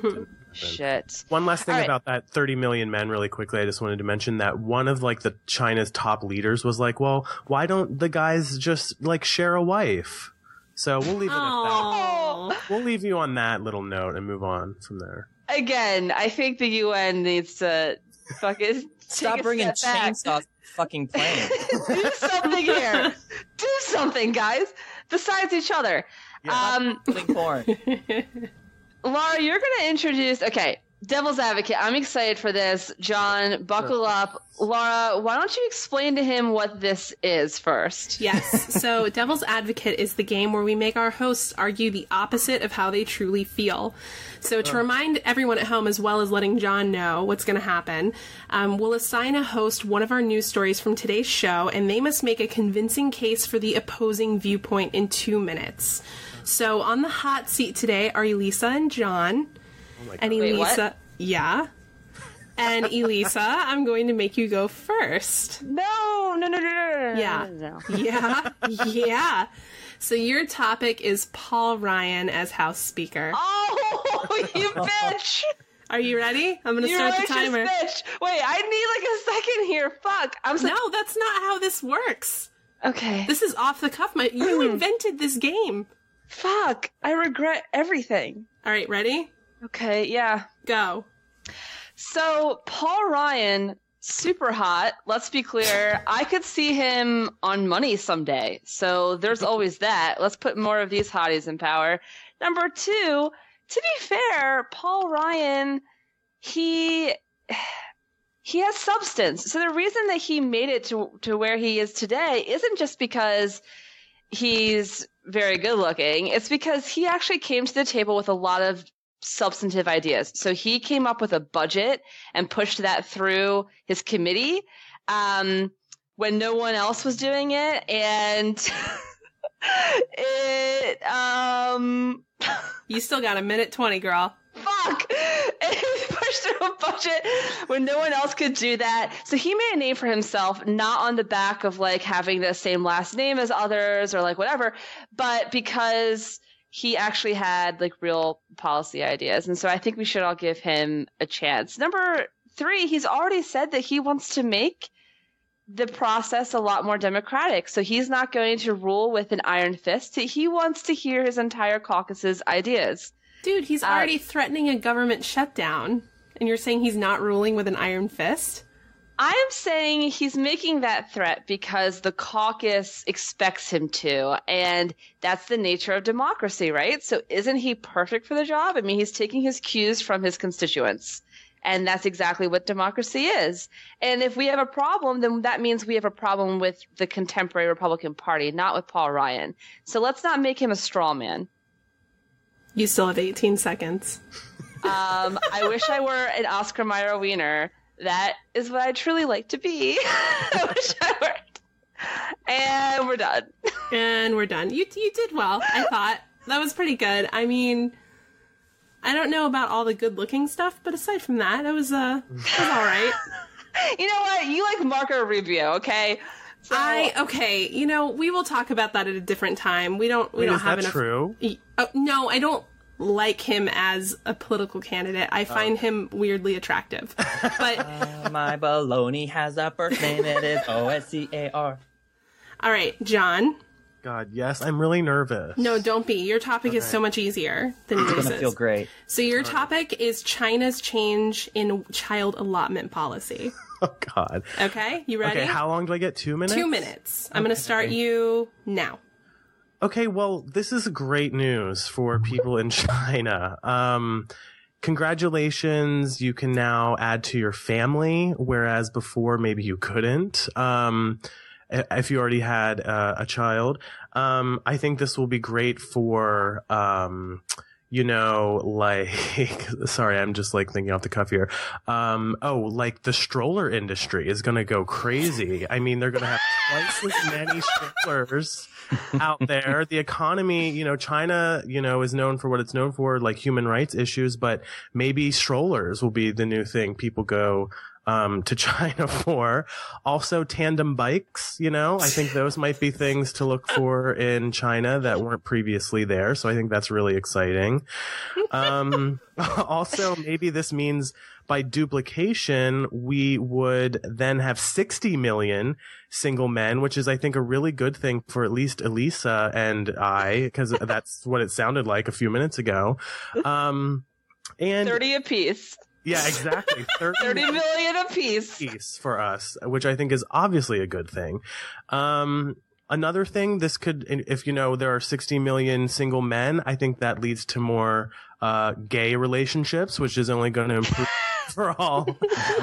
Shit. One last thing about that 30 million men really quickly. I just wanted to mention that one of like the China's top leaders was like, well, why don't the guys just like share a wife? So we'll leave it at that. We'll leave you on that little note and move on from there. Again, I think the UN needs to fucking stop bringing chainsaws to fucking planes. Do something here. Do something, guys. Besides each other. Yeah, porn. Laura, you're going to introduce... Okay, Devil's Advocate. I'm excited for this. John, buckle up. Laura, why don't you explain to him what this is first? Yes. So Devil's Advocate is the game where we make our hosts argue the opposite of how they truly feel. So to remind everyone at home, as well as letting John know what's going to happen, we'll assign a host one of our news stories from today's show, and they must make a convincing case for the opposing viewpoint in 2 minutes. So on the hot seat today are Elisa and John. Oh my God. And Elisa, yeah. And Elisa, I'm going to make you go first. No. Yeah. No. Yeah. So your topic is Paul Ryan as House Speaker. Oh, you bitch! Are you ready? I'm going to start the timer. Bitch. Wait, I need like a second here. Fuck. No, that's not how this works. Okay. This is off the cuff. You invented this game. Fuck. I regret everything. All right, ready? Okay, yeah. Go. So, Paul Ryan, super hot. Let's be clear. I could see him on Money someday. So, there's always that. Let's put more of these hotties in power. Number 2, to be fair, Paul Ryan, he has substance. So, the reason that he made it to where he is today isn't just because he's very good looking. It's because he actually came to the table with a lot of substantive ideas. So he came up with a budget and pushed that through his committee when no one else was doing it. And You still got 1:20, girl. Fuck! And he pushed through a budget when no one else could do that. So he made a name for himself, not on the back of like having the same last name as others or like whatever, but because he actually had like real policy ideas. And so I think we should all give him a chance. Number 3, he's already said that he wants to make the process a lot more democratic. So he's not going to rule with an iron fist. He wants to hear his entire caucus's ideas. Dude, he's already threatening a government shutdown, and you're saying he's not ruling with an iron fist? I am saying he's making that threat because the caucus expects him to, and that's the nature of democracy, right? So isn't he perfect for the job? I mean, he's taking his cues from his constituents, and that's exactly what democracy is. And if we have a problem, then that means we have a problem with the contemporary Republican Party, not with Paul Ryan. So let's not make him a straw man. You still have 18 seconds. I wish I were an Oscar Mayer Wiener. That is what I truly like to be. I wish I were. And we're done. And we're done. You did well, I thought. That was pretty good. I mean, I don't know about all the good-looking stuff, but aside from that, it was all right. You know what? You like Marco Rubio, okay? So... Okay. You know, we will talk about that at a different time. We don't have enough. Is that true? No, I don't like him as a political candidate. I find him weirdly attractive. But my baloney has a first name. It is Oscar. All right, John. God, yes, I'm really nervous. No, don't be. Your topic is so much easier than yours. It's gonna feel great. So your topic is China's change in child allotment policy. Oh, God. Okay, you ready? Okay, how long do I get? 2 minutes? 2 minutes. I'm going to start you now. Okay, well, this is great news for people in China. Congratulations, you can now add to your family, whereas before maybe you couldn't. If you already had a child. I think this will be great for you know, like, sorry, I'm just like thinking off the cuff here. Like the stroller industry is going to go crazy. I mean, they're going to have twice as many strollers out there. The economy, you know, China, you know, is known for what it's known for, like human rights issues, but maybe strollers will be the new thing people go to China for. Also tandem bikes, you know, I think those might be things to look for in China that weren't previously there. So I think that's really exciting. Also, maybe this means by duplication, we would then have 60 million single men, which is, I think, a really good thing for at least Elisa and I, because that's what it sounded like a few minutes ago. And 30 apiece. Yeah, exactly. 30 million apiece for us, which I think is obviously a good thing. Another thing, this could, if you know, there are 60 million single men, I think that leads to more gay relationships, which is only going to improve for all.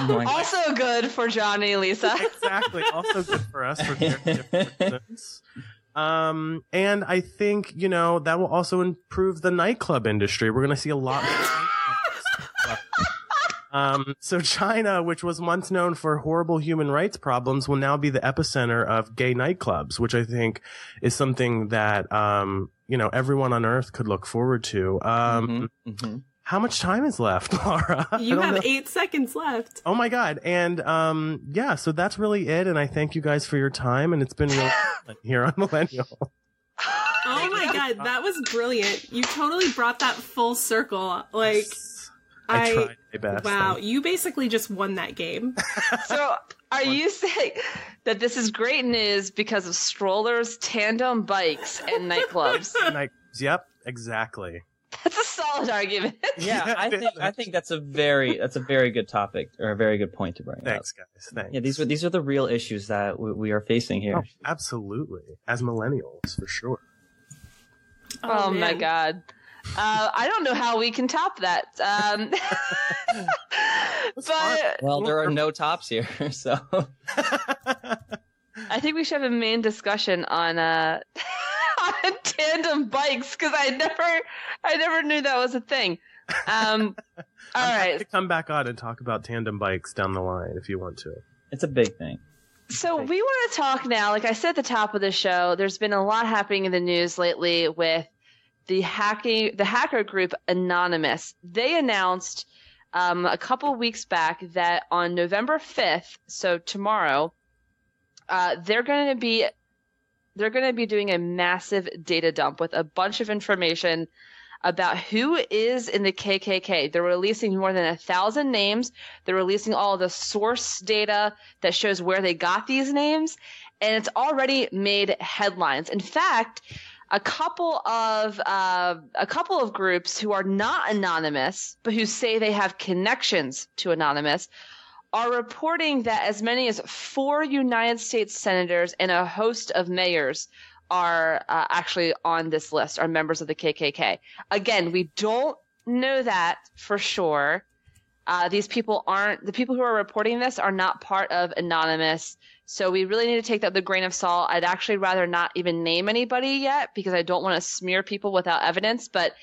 Also good for Johnny and Lisa. Exactly. Also good for us for different reasons. And I think, you know, that will also improve the nightclub industry. We're going to see a lot more. So China, which was once known for horrible human rights problems, will now be the epicenter of gay nightclubs, which I think is something that, you know, everyone on earth could look forward to. How much time is left, Laura? You have 8 seconds left. Oh my God. And, yeah, so that's really it. And I thank you guys for your time. And it's been really fun here on Millennial. Oh my God. That was brilliant. You totally brought that full circle. Like, I tried my best. Wow, you basically just won that game. So, are you saying that this is great news because of strollers, tandem bikes, and nightclubs? Yep, exactly. That's a solid argument. Yeah, I think that's a very good topic, or a very good point to bring up. Thanks, guys. Thanks. Yeah, these are the real issues that we are facing here. Oh, absolutely, as millennials, for sure. Oh my God. I don't know how we can top that. But well, there are no tops here, so I think we should have a main discussion on on tandem bikes, because I never knew that was a thing. All right, to come back on and talk about tandem bikes down the line if you want to. It's a big thing. So we want to talk now. Like I said at the top of the show, there's been a lot happening in the news lately with the hacker group Anonymous. They announced a couple weeks back that on November 5th, so tomorrow, they're going to be doing a massive data dump with a bunch of information about who is in the KKK. They're releasing more than 1,000 names. They're releasing all of the source data that shows where they got these names, and it's already made headlines. In fact, a couple of groups who are not anonymous, but who say they have connections to Anonymous, are reporting that as many as 4 United States senators and a host of mayors are actually on this list, are members of the KKK. Again, we don't know that for sure. The people who are reporting this are not part of Anonymous. So we really need to take that with a grain of salt. I'd actually rather not even name anybody yet, because I don't want to smear people without evidence. But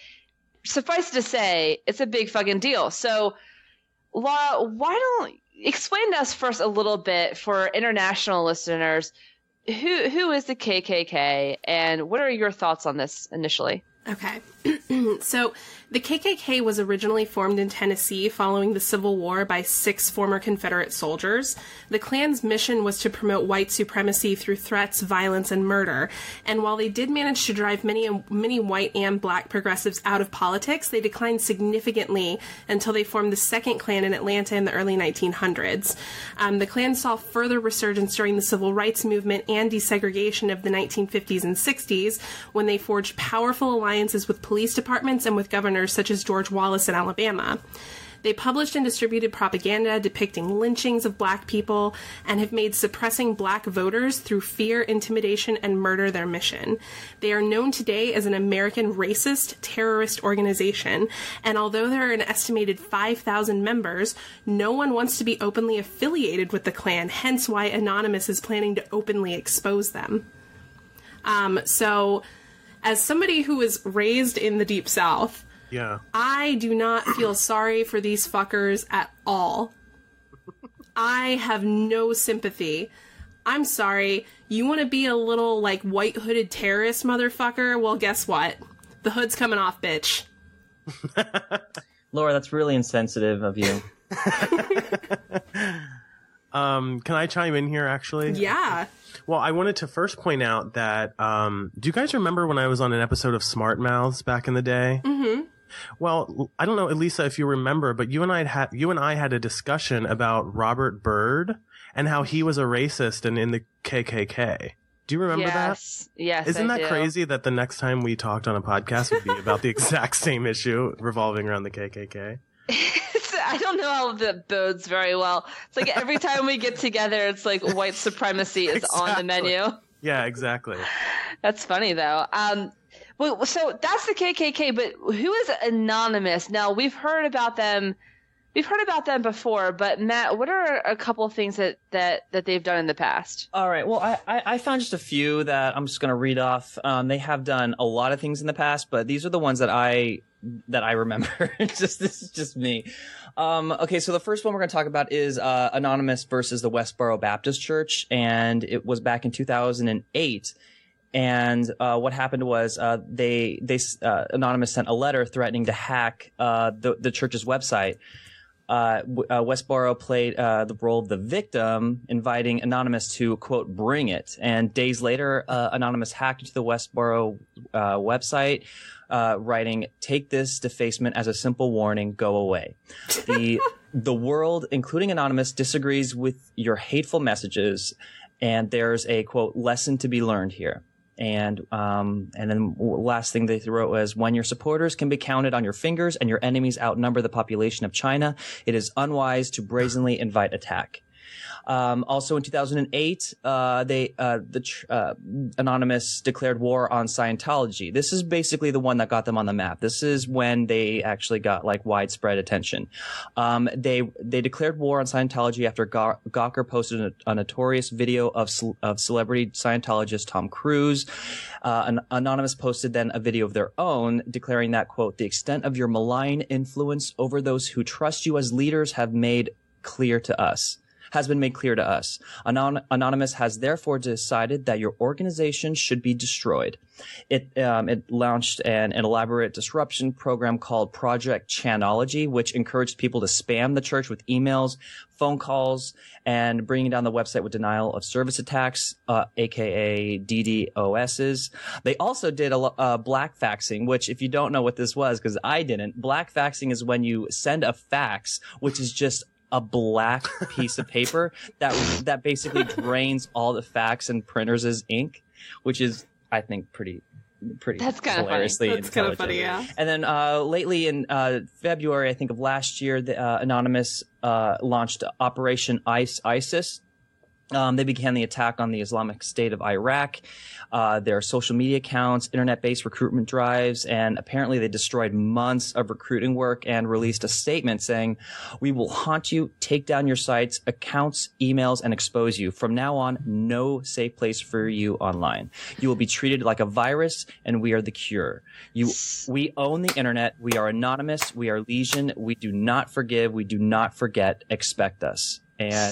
suffice to say, it's a big fucking deal. So, Laura, why don't explain to us first a little bit for international listeners, who is the KKK and what are your thoughts on this initially? Okay. So the KKK was originally formed in Tennessee following the Civil War by 6 former Confederate soldiers. The Klan's mission was to promote white supremacy through threats, violence, and murder. And while they did manage to drive many white and black progressives out of politics, they declined significantly until they formed the second Klan in Atlanta in the early 1900s. The Klan saw further resurgence during the Civil Rights Movement and desegregation of the 1950s and 60s, when they forged powerful alliances with police departments and with governors such as George Wallace in Alabama. They published and distributed propaganda depicting lynchings of black people and have made suppressing black voters through fear, intimidation, and murder their mission. They are known today as an American racist terrorist organization, and although there are an estimated 5,000 members, no one wants to be openly affiliated with the Klan, hence why Anonymous is planning to openly expose them. So, as somebody who was raised in the Deep South, Yeah. I do not feel sorry for these fuckers at all. I have no sympathy. I'm sorry. You want to be a little, like, white-hooded terrorist motherfucker? Well, guess what? The hood's coming off, bitch. Laura, that's really insensitive of you. Can I chime in here, actually? Yeah. Well, I wanted to first point out that, do you guys remember when I was on an episode of Smart Mouths back in the day? Mm-hmm. Well, I don't know, Elisa, if you remember, but you and I had a discussion about Robert Byrd and how he was a racist and in the KKK. Do you remember that? Yes. Isn't I that do. crazy that the next time we talked on a podcast would be about the exact same issue revolving around the KKK? I don't know how that bodes very well. It's like every time we get together, it's like white supremacy is on the menu. Yeah, exactly. That's funny, though. Well, so that's the KKK, but who is Anonymous? Now, we've heard about them. We've heard about them before, but Matt, what are a couple of things that they've done in the past? All right. Well, I found just a few that I'm just going to read off. They have done a lot of things in the past, but these are the ones that I remember. This is just me. Okay, so the first one we're going to talk about is Anonymous versus the Westboro Baptist Church, and it was back in 2008. And what happened was Anonymous sent a letter threatening to hack the church's website. Westboro played the role of the victim, inviting Anonymous to, quote, bring it. And days later, Anonymous hacked into the Westboro website, writing, "Take this defacement as a simple warning, go away. The world, including Anonymous, disagrees with your hateful messages, and there's a, quote, lesson to be learned here." And then last thing they wrote was, "When your supporters can be counted on your fingers and your enemies outnumber the population of China, it is unwise to brazenly invite attack." Also in 2008, Anonymous declared war on Scientology. This is basically the one that got them on the map. This is when they actually got like widespread attention. They declared war on Scientology after Gawker posted a notorious video of celebrity Scientologist Tom Cruise. Anonymous posted then a video of their own declaring that, quote, "The extent of your malign influence over those who trust you as leaders has been made clear to us. Anonymous has therefore decided that your organization should be destroyed." It launched an elaborate disruption program called Project Chanology, which encouraged people to spam the church with emails, phone calls, and bringing down the website with denial of service attacks, aka DDoSs. They also did a black faxing, which, if you don't know what this was, because I didn't, black faxing is when you send a fax, which is just a black piece of paper that basically drains all the fax and printers' ink, which is, I think, pretty That's kind of hilariously funny. That's kind of funny, yeah. And then lately in February, I think of last year, the Anonymous launched Operation ISIS. They began the attack on the Islamic State of Iraq, their social media accounts, internet-based recruitment drives, and apparently they destroyed months of recruiting work and released a statement saying, "We will haunt you, take down your sites, accounts, emails, and expose you. From now on, no safe place for you online. You will be treated like a virus, and we are the cure. We own the internet. We are anonymous. We are legion. We do not forgive. We do not forget. Expect us." And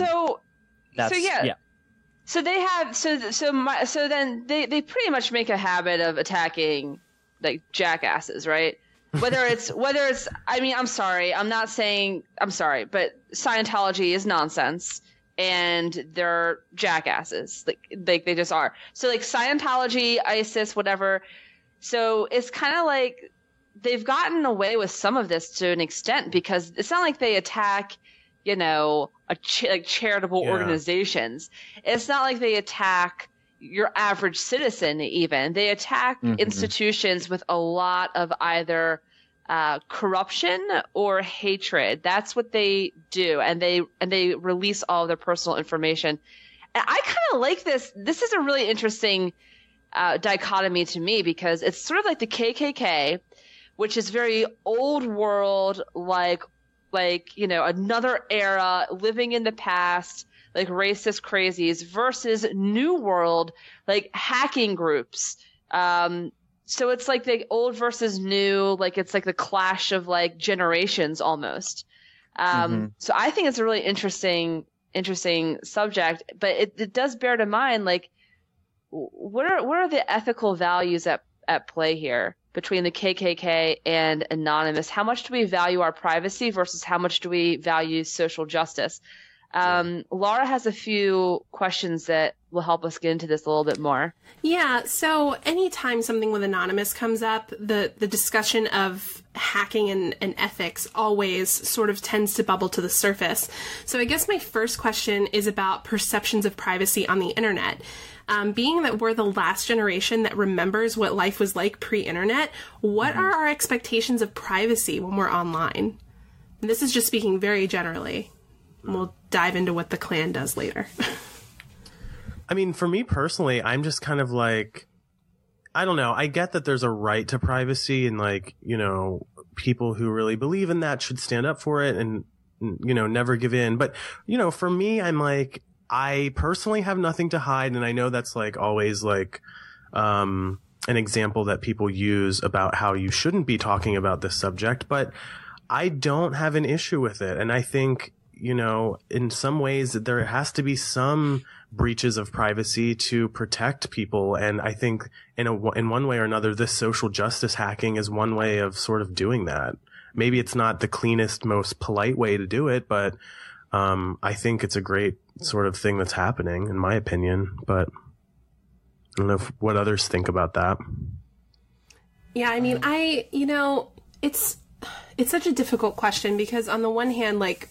So they have so then they pretty much make a habit of attacking like jackasses, right? Whether it's I mean, I'm sorry, but Scientology is nonsense and they're jackasses. Like they just are. So like Scientology, ISIS, whatever. So it's kind of like they've gotten away with some of this to an extent because it's not like they attack, you know, like charitable organizations. It's not like they attack your average citizen even. They attack institutions with a lot of either corruption or hatred. That's what they do. And they release all of their personal information. And I kind of like this. This is a really interesting dichotomy to me because it's sort of like the KKK, which is very old world, like, you know, another era, living in the past, like racist crazies versus new world, like hacking groups. So it's like the old versus new, like it's like the clash of like generations almost. So I think it's a really interesting subject, but it does bear to mind, like, what are the ethical values at play here between the KKK and Anonymous? How much do we value our privacy versus how much do we value social justice? Laura has a few questions that will help us get into this a little bit more. Yeah, so anytime something with Anonymous comes up, the discussion of hacking and ethics always sort of tends to bubble to the surface. So I guess my first question is about perceptions of privacy on the internet. Being that we're the last generation that remembers what life was like pre-internet, what are our expectations of privacy when we're online? And this is just speaking very generally. We'll dive into what the clan does later. I mean, for me personally, I'm just kind of like, I don't know. I get that there's a right to privacy and, like, you know, people who really believe in that should stand up for it and, you know, never give in. But, you know, for me, I'm like, I personally have nothing to hide. And I know that's like always like, an example that people use about how you shouldn't be talking about this subject, but I don't have an issue with it. And I think, you know, in some ways there has to be some breaches of privacy to protect people. And I think in one way or another, this social justice hacking is one way of sort of doing that. Maybe it's not the cleanest, most polite way to do it, but I think it's a great sort of thing that's happening, in my opinion. But I don't know what others think about that. Yeah, I mean, you know, it's such a difficult question because on the one hand, like,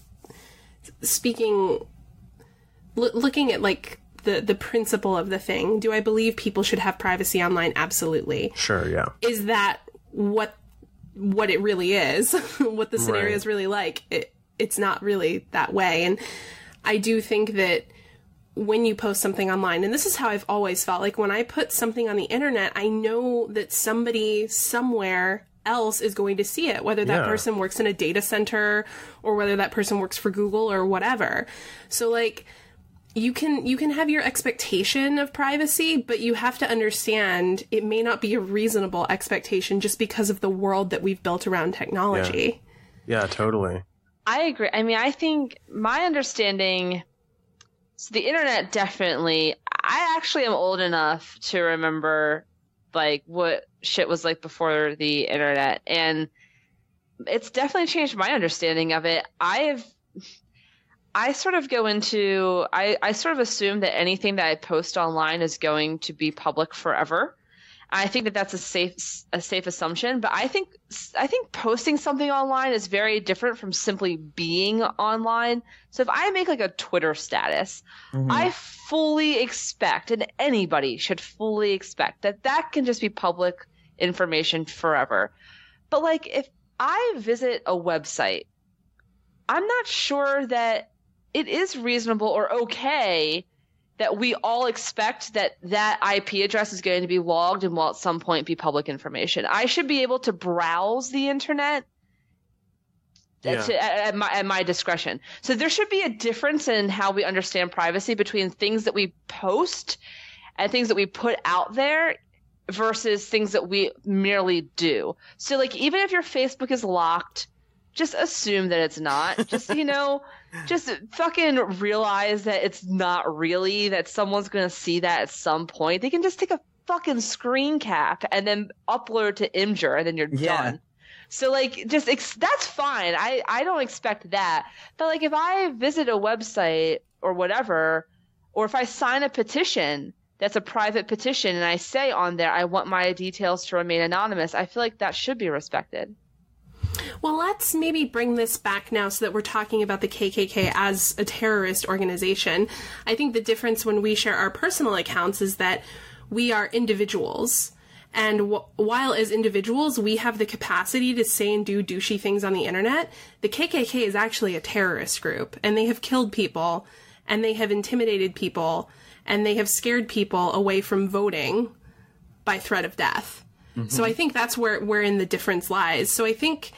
looking at like the principle of the thing, do I believe people should have privacy online? Absolutely. Sure, yeah. Is that what it really is? What the scenario is really like? It's not really that way. And I do think that when you post something online, and this is how I've always felt, like when I put something on the internet, I know that somebody somewhere else is going to see it, whether that person works in a data center or whether that person works for Google or whatever. So like you can have your expectation of privacy, but you have to understand it may not be a reasonable expectation just because of the world that we've built around technology. Yeah, totally. I agree. I mean, I think my understanding, so the internet definitely, I actually am old enough to remember like what shit was like before the internet, and it's definitely changed my understanding of it. I sort of assume that anything that I post online is going to be public forever. I think that that's a safe assumption, but I think posting something online is very different from simply being online. So if I make like a Twitter status, I fully expect, and anybody should fully expect, that can just be public information forever. But like if I visit a website, I'm not sure that it is reasonable or okay that we all expect that IP address is going to be logged and will at some point be public information. I should be able to browse the internet at my discretion. So there should be a difference in how we understand privacy between things that we post and things that we put out there versus things that we merely do. So like even if your Facebook is locked, just assume that it's not. Just, you know, just fucking realize that it's not really, that someone's going to see that at some point. They can just take a fucking screen cap and then upload to Imgur and then you're done. So like, just, that's fine. I don't expect that. But like if I visit a website or whatever, or if I sign a petition that's a private petition and I say on there, I want my details to remain anonymous, I feel like that should be respected. Well, let's maybe bring this back now so that we're talking about the KKK as a terrorist organization. I think the difference when we share our personal accounts is that we are individuals. And while as individuals, we have the capacity to say and do douchey things on the internet, the KKK is actually a terrorist group. And they have killed people, and they have intimidated people, and they have scared people away from voting by threat of death. So I think that's wherein the difference lies. So I think,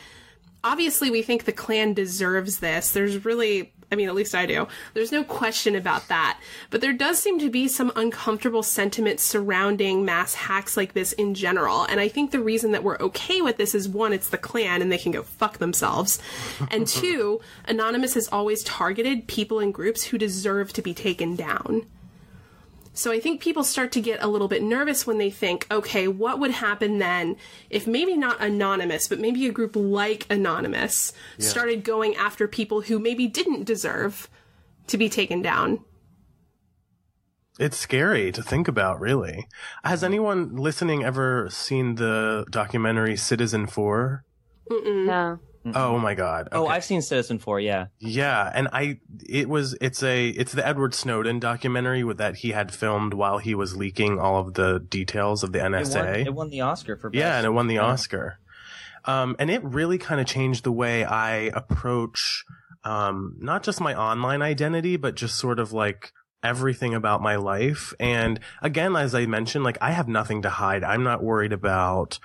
obviously, we think the Klan deserves this. There's really I mean, at least I do. There's no question about that. But there does seem to be some uncomfortable sentiment surrounding mass hacks like this in general. And I think the reason that we're okay with this is, one, it's the Klan and they can go fuck themselves. And two, Anonymous has always targeted people and groups who deserve to be taken down. So I think people start to get a little bit nervous when they think, okay, what would happen then if maybe not Anonymous, but maybe a group like Anonymous started going after people who maybe didn't deserve to be taken down? It's scary to think about, really. Has anyone listening ever seen the documentary Citizen 4? Mm-mm. No. Oh my God. Okay. Oh, I've seen Citizen 4, yeah. Yeah, and it's the Edward Snowden documentary that he had filmed while he was leaking all of the details of the NSA. It won the Oscar for best. Yeah, and it won the Oscar. And it really kind of changed the way I approach not just my online identity, but just sort of like everything about my life. And again, as I mentioned, like I have nothing to hide. I'm not worried about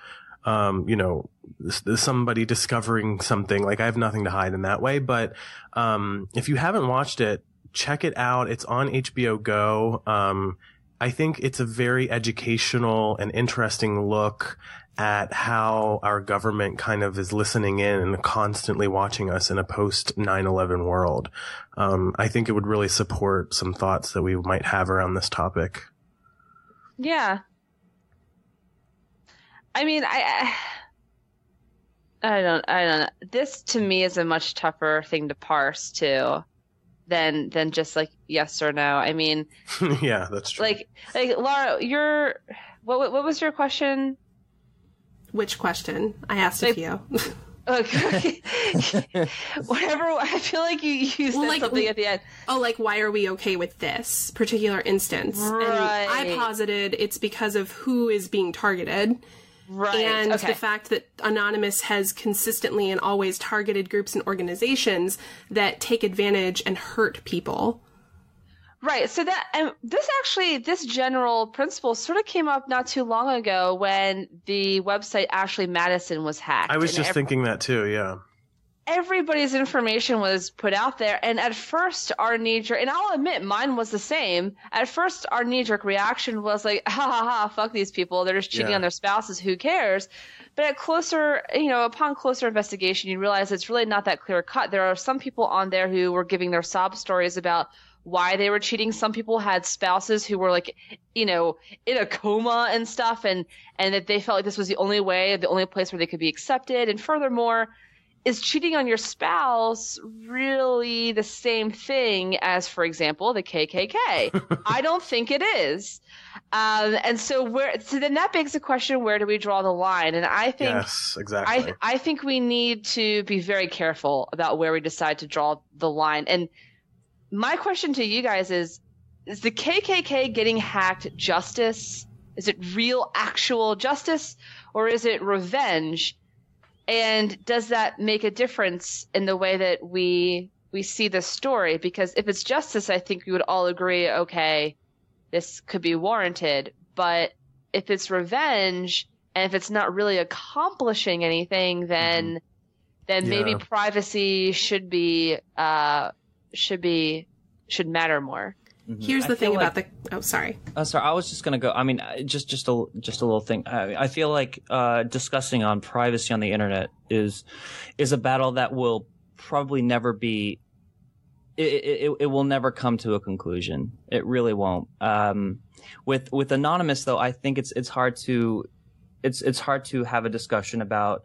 somebody discovering something. Like I have nothing to hide in that way. But if you haven't watched it, check it out. It's on HBO Go. I think it's a very educational and interesting look at how our government kind of is listening in and constantly watching us in a post 9/11 world. I think it would really support some thoughts that we might have around this topic. Yeah. I mean, I don't know. This to me is a much tougher thing to parse too than just like yes or no. I mean, yeah, that's true. Like Laura, what was your question? Which question? I asked a few. Okay. Whatever. I feel like you said something at the end. Oh, like why are we okay with this particular instance? Right. And I posited it's because of who is being targeted. Right. And the fact that Anonymous has consistently and always targeted groups and organizations that take advantage and hurt people. Right. So this general principle sort of came up not too long ago when the website Ashley Madison was hacked. I was just thinking that too. Yeah. Everybody's information was put out there, and at first our knee-jerk, and I'll admit mine was the same, at first our knee-jerk reaction was like, ha ha ha, fuck these people, they're just cheating on their spouses, who cares? But upon closer investigation, you realize it's really not that clear cut. There are some people on there who were giving their sob stories about why they were cheating. Some people had spouses who were like, in a coma and stuff, and that they felt like this was the only place where they could be accepted. And furthermore, is cheating on your spouse really the same thing as, for example, the KKK? I don't think it is. And so then that begs the question, where do we draw the line? And I think, yes, exactly. I think we need to be very careful about where we decide to draw the line. And my question to you guys is the KKK getting hacked justice? Is it real, actual justice, or is it revenge? And does that make a difference in the way that we see this story? Because if it's justice, I think we would all agree, okay, this could be warranted. But if it's revenge, and if it's not really accomplishing anything, then maybe privacy should matter more. Mm-hmm. Here's the thing about sorry. Sorry, I was just gonna go. I mean, just a little thing. I feel like discussing on privacy on the internet is a battle that will probably never be. It will never come to a conclusion. It really won't. With Anonymous though, I think it's hard to have a discussion about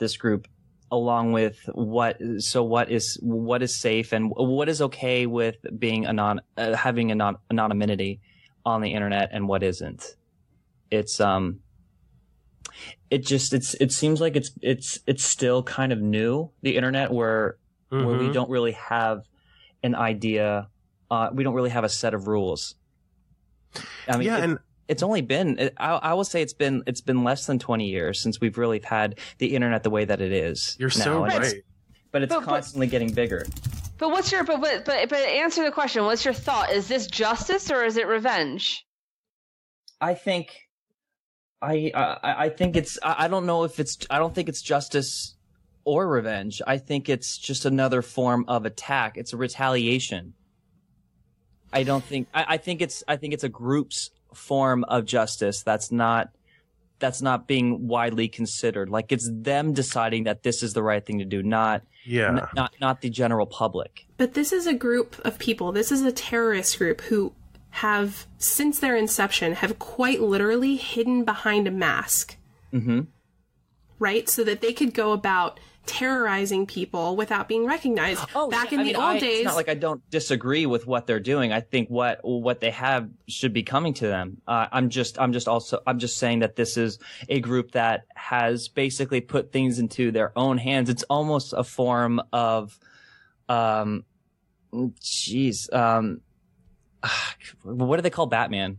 this group, along with what is safe and what is okay with being having anonymity on the internet and what isn't. It seems like it's still kind of new, the internet, where we don't really have an idea, we don't really have a set of rules. I mean, it's only been, I will say it's been less than 20 years since we've really had the internet the way that it is. You're now. So right. But it's constantly getting bigger. But what's your, but answer the question. What's your thought? Is this justice or is it revenge? I think it's, I don't know if it's, I don't think it's justice or revenge. I think it's just another form of attack. It's a retaliation. I think it's a group's form of justice that's not being widely considered. Like, it's them deciding that this is the right thing to do, not the general public. But this is a group of people. This is a terrorist group who have, since their inception, have quite literally hidden behind a mask. Mm-hmm. Right? So that they could go about terrorizing people without being recognized. Back in the old days, it's not like I don't disagree with what they're doing. I think what they have should be coming to them. I'm just saying that this is a group that has basically put things into their own hands. It's almost a form of, what do they call Batman?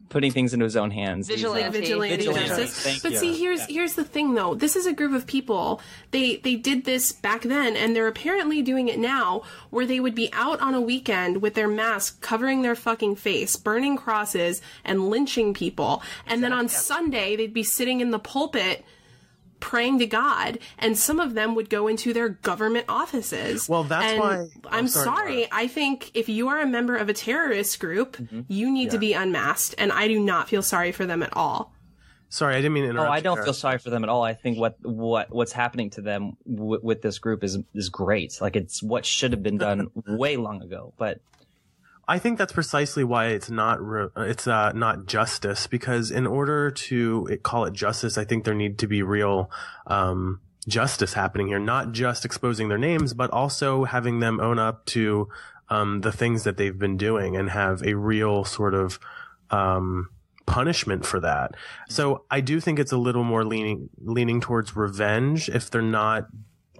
Putting things into his own hands. Vigilante justice. But see, here's the thing, though. This is a group of people. They did this back then, and they're apparently doing it now, where they would be out on a weekend with their mask covering their fucking face, burning crosses, and lynching people. And then on Sunday, they'd be sitting in the pulpit praying to God, and some of them would go into their government offices. Well, that's why... I'm sorry. I think if you are a member of a terrorist group, you need to be unmasked, and I do not feel sorry for them at all. Sorry, I didn't mean to interrupt. Oh, I don't feel sorry for them at all. I think what's happening to them with this group is great. Like, it's what should have been done way long ago, but... I think that's precisely why it's not justice, because in order to call it justice, I think there need to be real justice happening here, not just exposing their names, but also having them own up to the things that they've been doing and have a real sort of punishment for that. So I do think it's a little more leaning towards revenge if they're not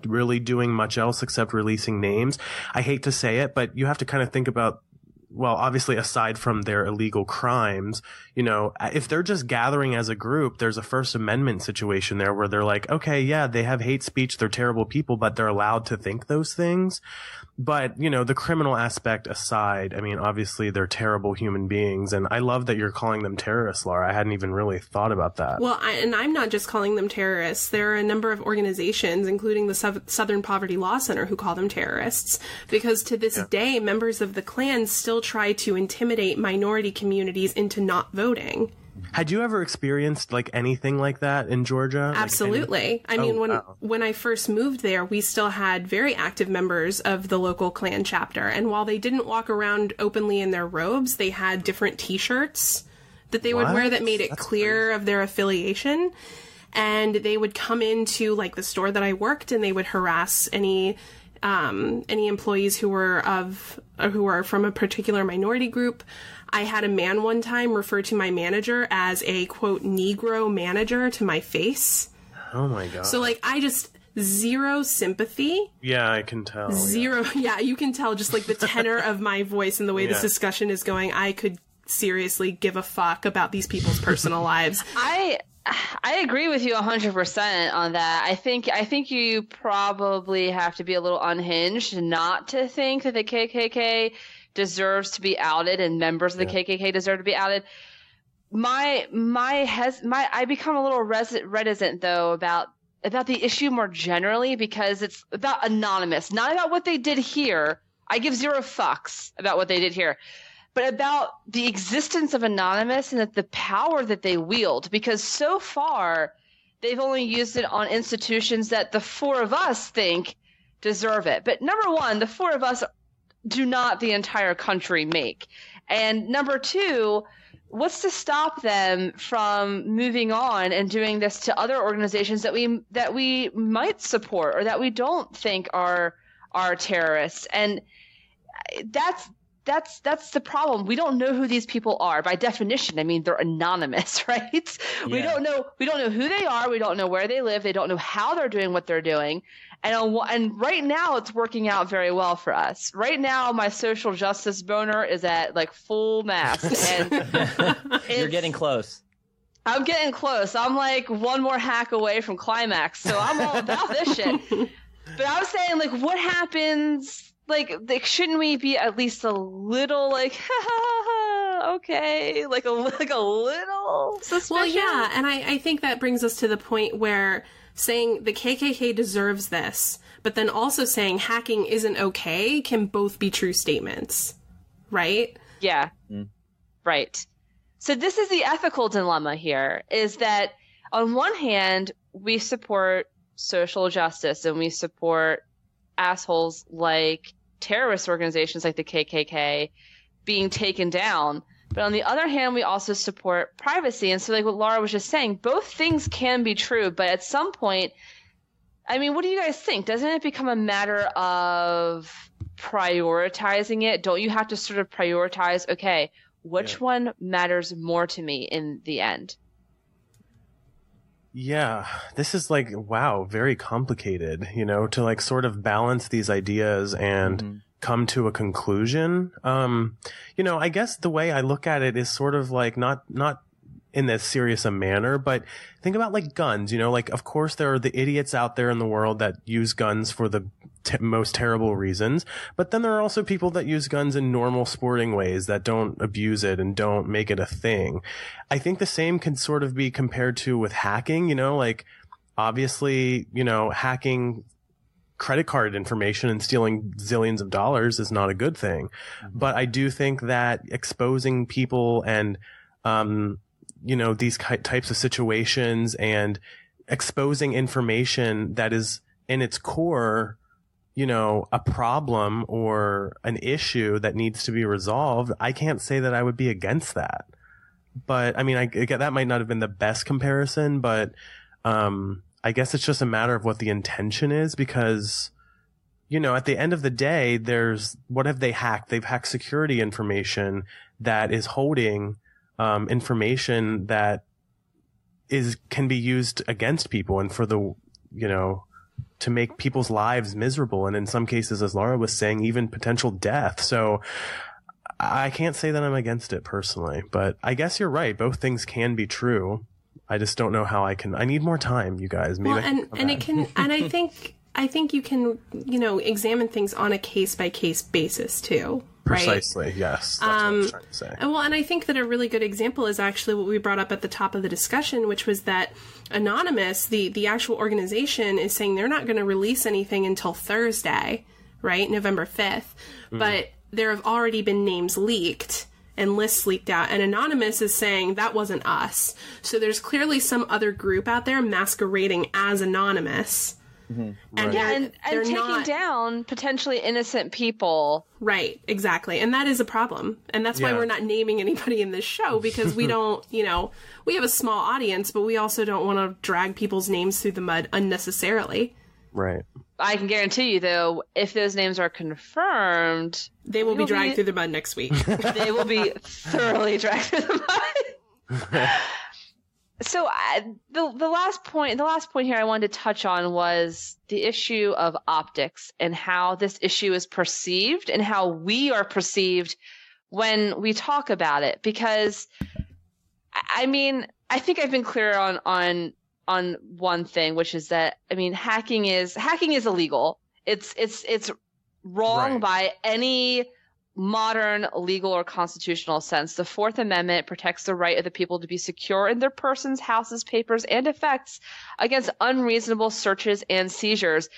really doing much else except releasing names. I hate to say it, but you have to kind of think about, well, obviously, aside from their illegal crimes, you know, if they're just gathering as a group, there's a First Amendment situation there where they're like, okay, yeah, they have hate speech, they're terrible people, but they're allowed to think those things. But, you know, the criminal aspect aside, I mean, obviously, they're terrible human beings. And I love that you're calling them terrorists, Laura. I hadn't even really thought about that. Well, and I'm not just calling them terrorists. There are a number of organizations, including the Southern Poverty Law Center, who call them terrorists. Because to this day, members of the Klan still try to intimidate minority communities into not voting. Had you ever experienced like anything like that in Georgia? Absolutely. When I first moved there, we still had very active members of the local Klan chapter. And while they didn't walk around openly in their robes, they had different T-shirts that they would wear that made it clear of their affiliation. And they would come into like the store that I worked, and they would harass any employees who were from a particular minority group. I had a man one time refer to my manager as a, quote, Negro manager to my face. Oh, my God. So, like, I just... zero sympathy. Yeah, I can tell. Zero. Yeah, you can tell just, like, the tenor of my voice and the way this discussion is going. I could seriously give a fuck about these people's personal lives. I agree with you 100% on that. I think you probably have to be a little unhinged not to think that the KKK deserves to be outed and members of the KKK deserve to be outed. I become a little reticent though about the issue more generally, because it's about Anonymous, not about what they did here. I give zero fucks about what they did here, but about the existence of Anonymous and the power that they wield, because so far they've only used it on institutions that the four of us think deserve it. But number one, the four of us do not the entire country make. And number two, what's to stop them from moving on and doing this to other organizations that we might support or that we don't think are terrorists? And that's the problem. We don't know who these people are. By definition, I mean, they're anonymous, right? Yeah. We don't know who they are. We don't know where they live. They don't know how they're doing what they're doing. And right now it's working out very well for us. Right now, my social justice boner is at like full mast. And you're getting close. I'm getting close. I'm like one more hack away from climax. So I'm all about this shit. But I was saying, like, what happens? Like, shouldn't we be at least a little like, ha ha ha? okay, like a little suspicious. Well, yeah, and I think that brings us to the point where saying the KKK deserves this, but then also saying hacking isn't okay can both be true statements, right? Yeah, right. So this is the ethical dilemma here, is that on one hand, we support social justice and we support assholes like terrorist organizations like the KKK being taken down. But on the other hand, we also support privacy. And so like what Laura was just saying, both things can be true. But at some point, I mean, what do you guys think? Doesn't it become a matter of prioritizing it? Don't you have to sort of prioritize, okay, which one matters more to me in the end? Yeah, this is like, wow, very complicated, you know, to like sort of balance these ideas and come to a conclusion. You know, I guess the way I look at it is sort of like not in this serious a manner, but think about like guns, you know, like of course there are the idiots out there in the world that use guns for the most terrible reasons, but then there are also people that use guns in normal sporting ways that don't abuse it and don't make it a thing. I think the same can sort of be compared to with hacking, you know, like obviously, you know, hacking credit card information and stealing zillions of dollars is not a good thing. But I do think that exposing people and, you know, these types of situations and exposing information that is in its core, you know, a problem or an issue that needs to be resolved, I can't say that I would be against that. But I mean, that might not have been the best comparison, but I guess it's just a matter of what the intention is, because, you know, at the end of the day, what have they hacked? They've hacked security information that is holding information that can be used against people and for the, you know, to make people's lives miserable. And in some cases, as Laura was saying, even potential death. So I can't say that I'm against it personally, but I guess you're right. Both things can be true. I just don't know how I need more time, you guys. Maybe I think you can, you know, examine things on a case by case basis too. Right? Precisely, yes. That's what I was trying to say. Well, and I think that a really good example is actually what we brought up at the top of the discussion, which was that Anonymous, the actual organization, is saying they're not going to release anything until Thursday, right, November 5th. But there have already been names leaked and lists leaked out, and Anonymous is saying that wasn't us. So there's clearly some other group out there masquerading as Anonymous. And they're taking down potentially innocent people. Right, exactly. And that is a problem. And that's why we're not naming anybody in this show, because we don't, you know, we have a small audience, but we also don't want to drag people's names through the mud unnecessarily. Right. I can guarantee you, though, if those names are confirmed, they will be dragged through the mud next week. They will be thoroughly dragged through the mud. So the last point here I wanted to touch on was the issue of optics and how this issue is perceived and how we are perceived when we talk about it. Because, I mean, I think I've been clear on one thing, which is that, I mean, hacking is illegal. It's wrong by any modern legal or constitutional sense. The Fourth Amendment protects the right of the people to be secure in their persons, houses, papers, and effects against unreasonable searches and seizures.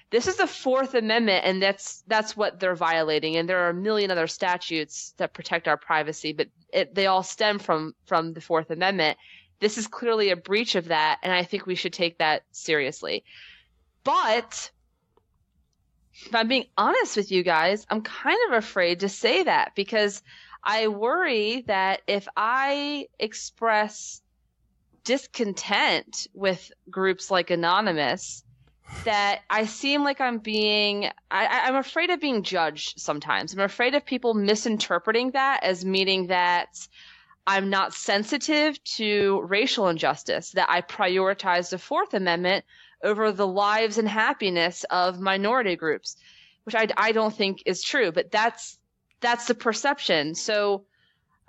This is the Fourth Amendment, and that's what they're violating. And there are a million other statutes that protect our privacy, but they all stem from the Fourth Amendment. This is clearly a breach of that, and I think we should take that seriously. But if I'm being honest with you guys, I'm kind of afraid to say that, because I worry that if I express discontent with groups like Anonymous, that I seem like I'm afraid of being judged sometimes. I'm afraid of people misinterpreting that as meaning that I'm not sensitive to racial injustice, that I prioritize the Fourth Amendment over the lives and happiness of minority groups, which I don't think is true, but that's the perception. So,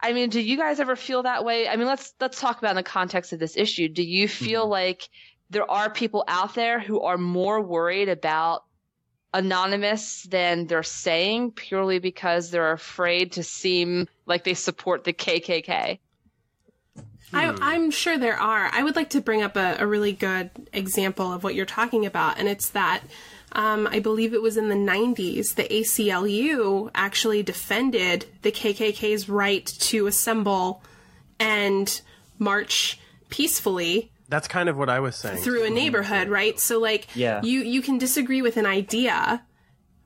I mean, do you guys ever feel that way? I mean, let's talk about in the context of this issue. Do you feel like there are people out there who are more worried about anonymous than they're saying purely because they're afraid to seem like they support the KKK. I'm sure there are. I would like to bring up a really good example of what you're talking about, and it's that I believe it was in the 90s, the ACLU actually defended the KKK's right to assemble and march peacefully. That's kind of what I was saying. Through a neighborhood, right? So, like, you can disagree with an idea,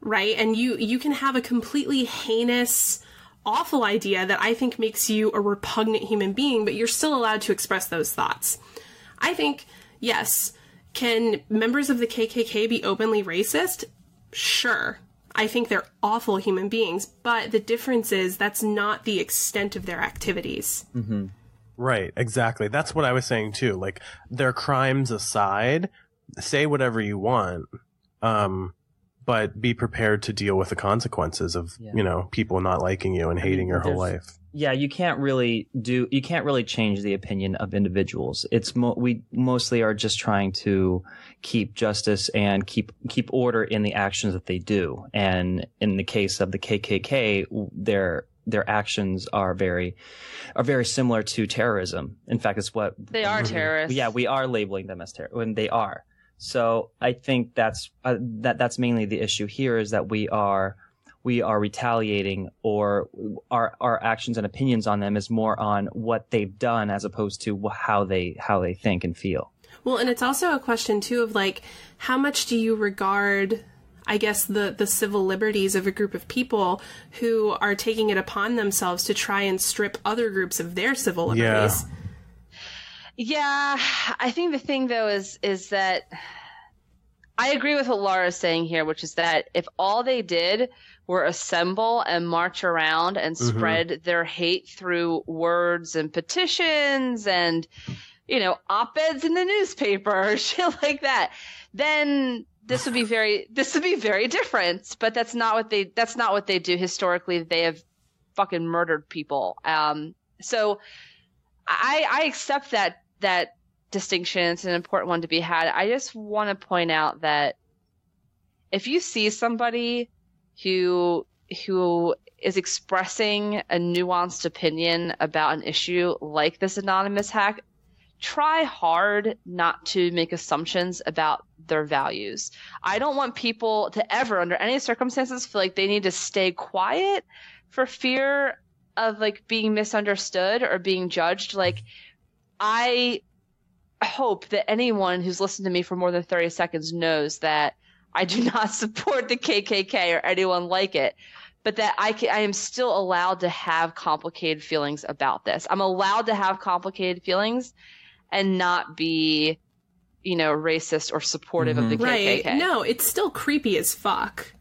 right? And you can have a completely heinous, awful idea that I think makes you a repugnant human being, but you're still allowed to express those thoughts. I think, yes, can members of the KKK be openly racist? Sure. I think they're awful human beings, but the difference is that's not the extent of their activities. Mm-hmm. Right, exactly. That's what I was saying too. Like, their crimes aside, say whatever you want, but be prepared to deal with the consequences of, you know, people not liking you and hating your whole life. Yeah, you can't really change the opinion of individuals. We mostly are just trying to keep justice and keep order in the actions that they do. And in the case of the KKK, their actions are very similar to terrorism. In fact, it's what they are terrorists. Yeah, we are labeling them as terrorists when they are. So I think that's mainly the issue here, is that we are retaliating, or our actions and opinions on them is more on what they've done as opposed to how they think and feel. Well, and it's also a question too of like, how much do you regard, I guess, the civil liberties of a group of people who are taking it upon themselves to try and strip other groups of their civil liberties? Yeah, I think the thing though is that I agree with what Laura's saying here, which is that if all they did were assemble and march around and spread their hate through words and petitions and, you know, op-eds in the newspaper or shit like that, then this would be very different. But that's not what they do historically. They have fucking murdered people. So I accept that distinction. It's an important one to be had. I just want to point out that if you see somebody who is expressing a nuanced opinion about an issue like this anonymous hack, try hard not to make assumptions about their values. I don't want people to ever, under any circumstances, feel like they need to stay quiet for fear of like being misunderstood or being judged. Like, I hope that anyone who's listened to me for more than 30 seconds knows that I do not support the KKK or anyone like it, but that I am still allowed to have complicated feelings about this. I'm allowed to have complicated feelings and not be, you know, racist or supportive of the KKK. Right. No, it's still creepy as fuck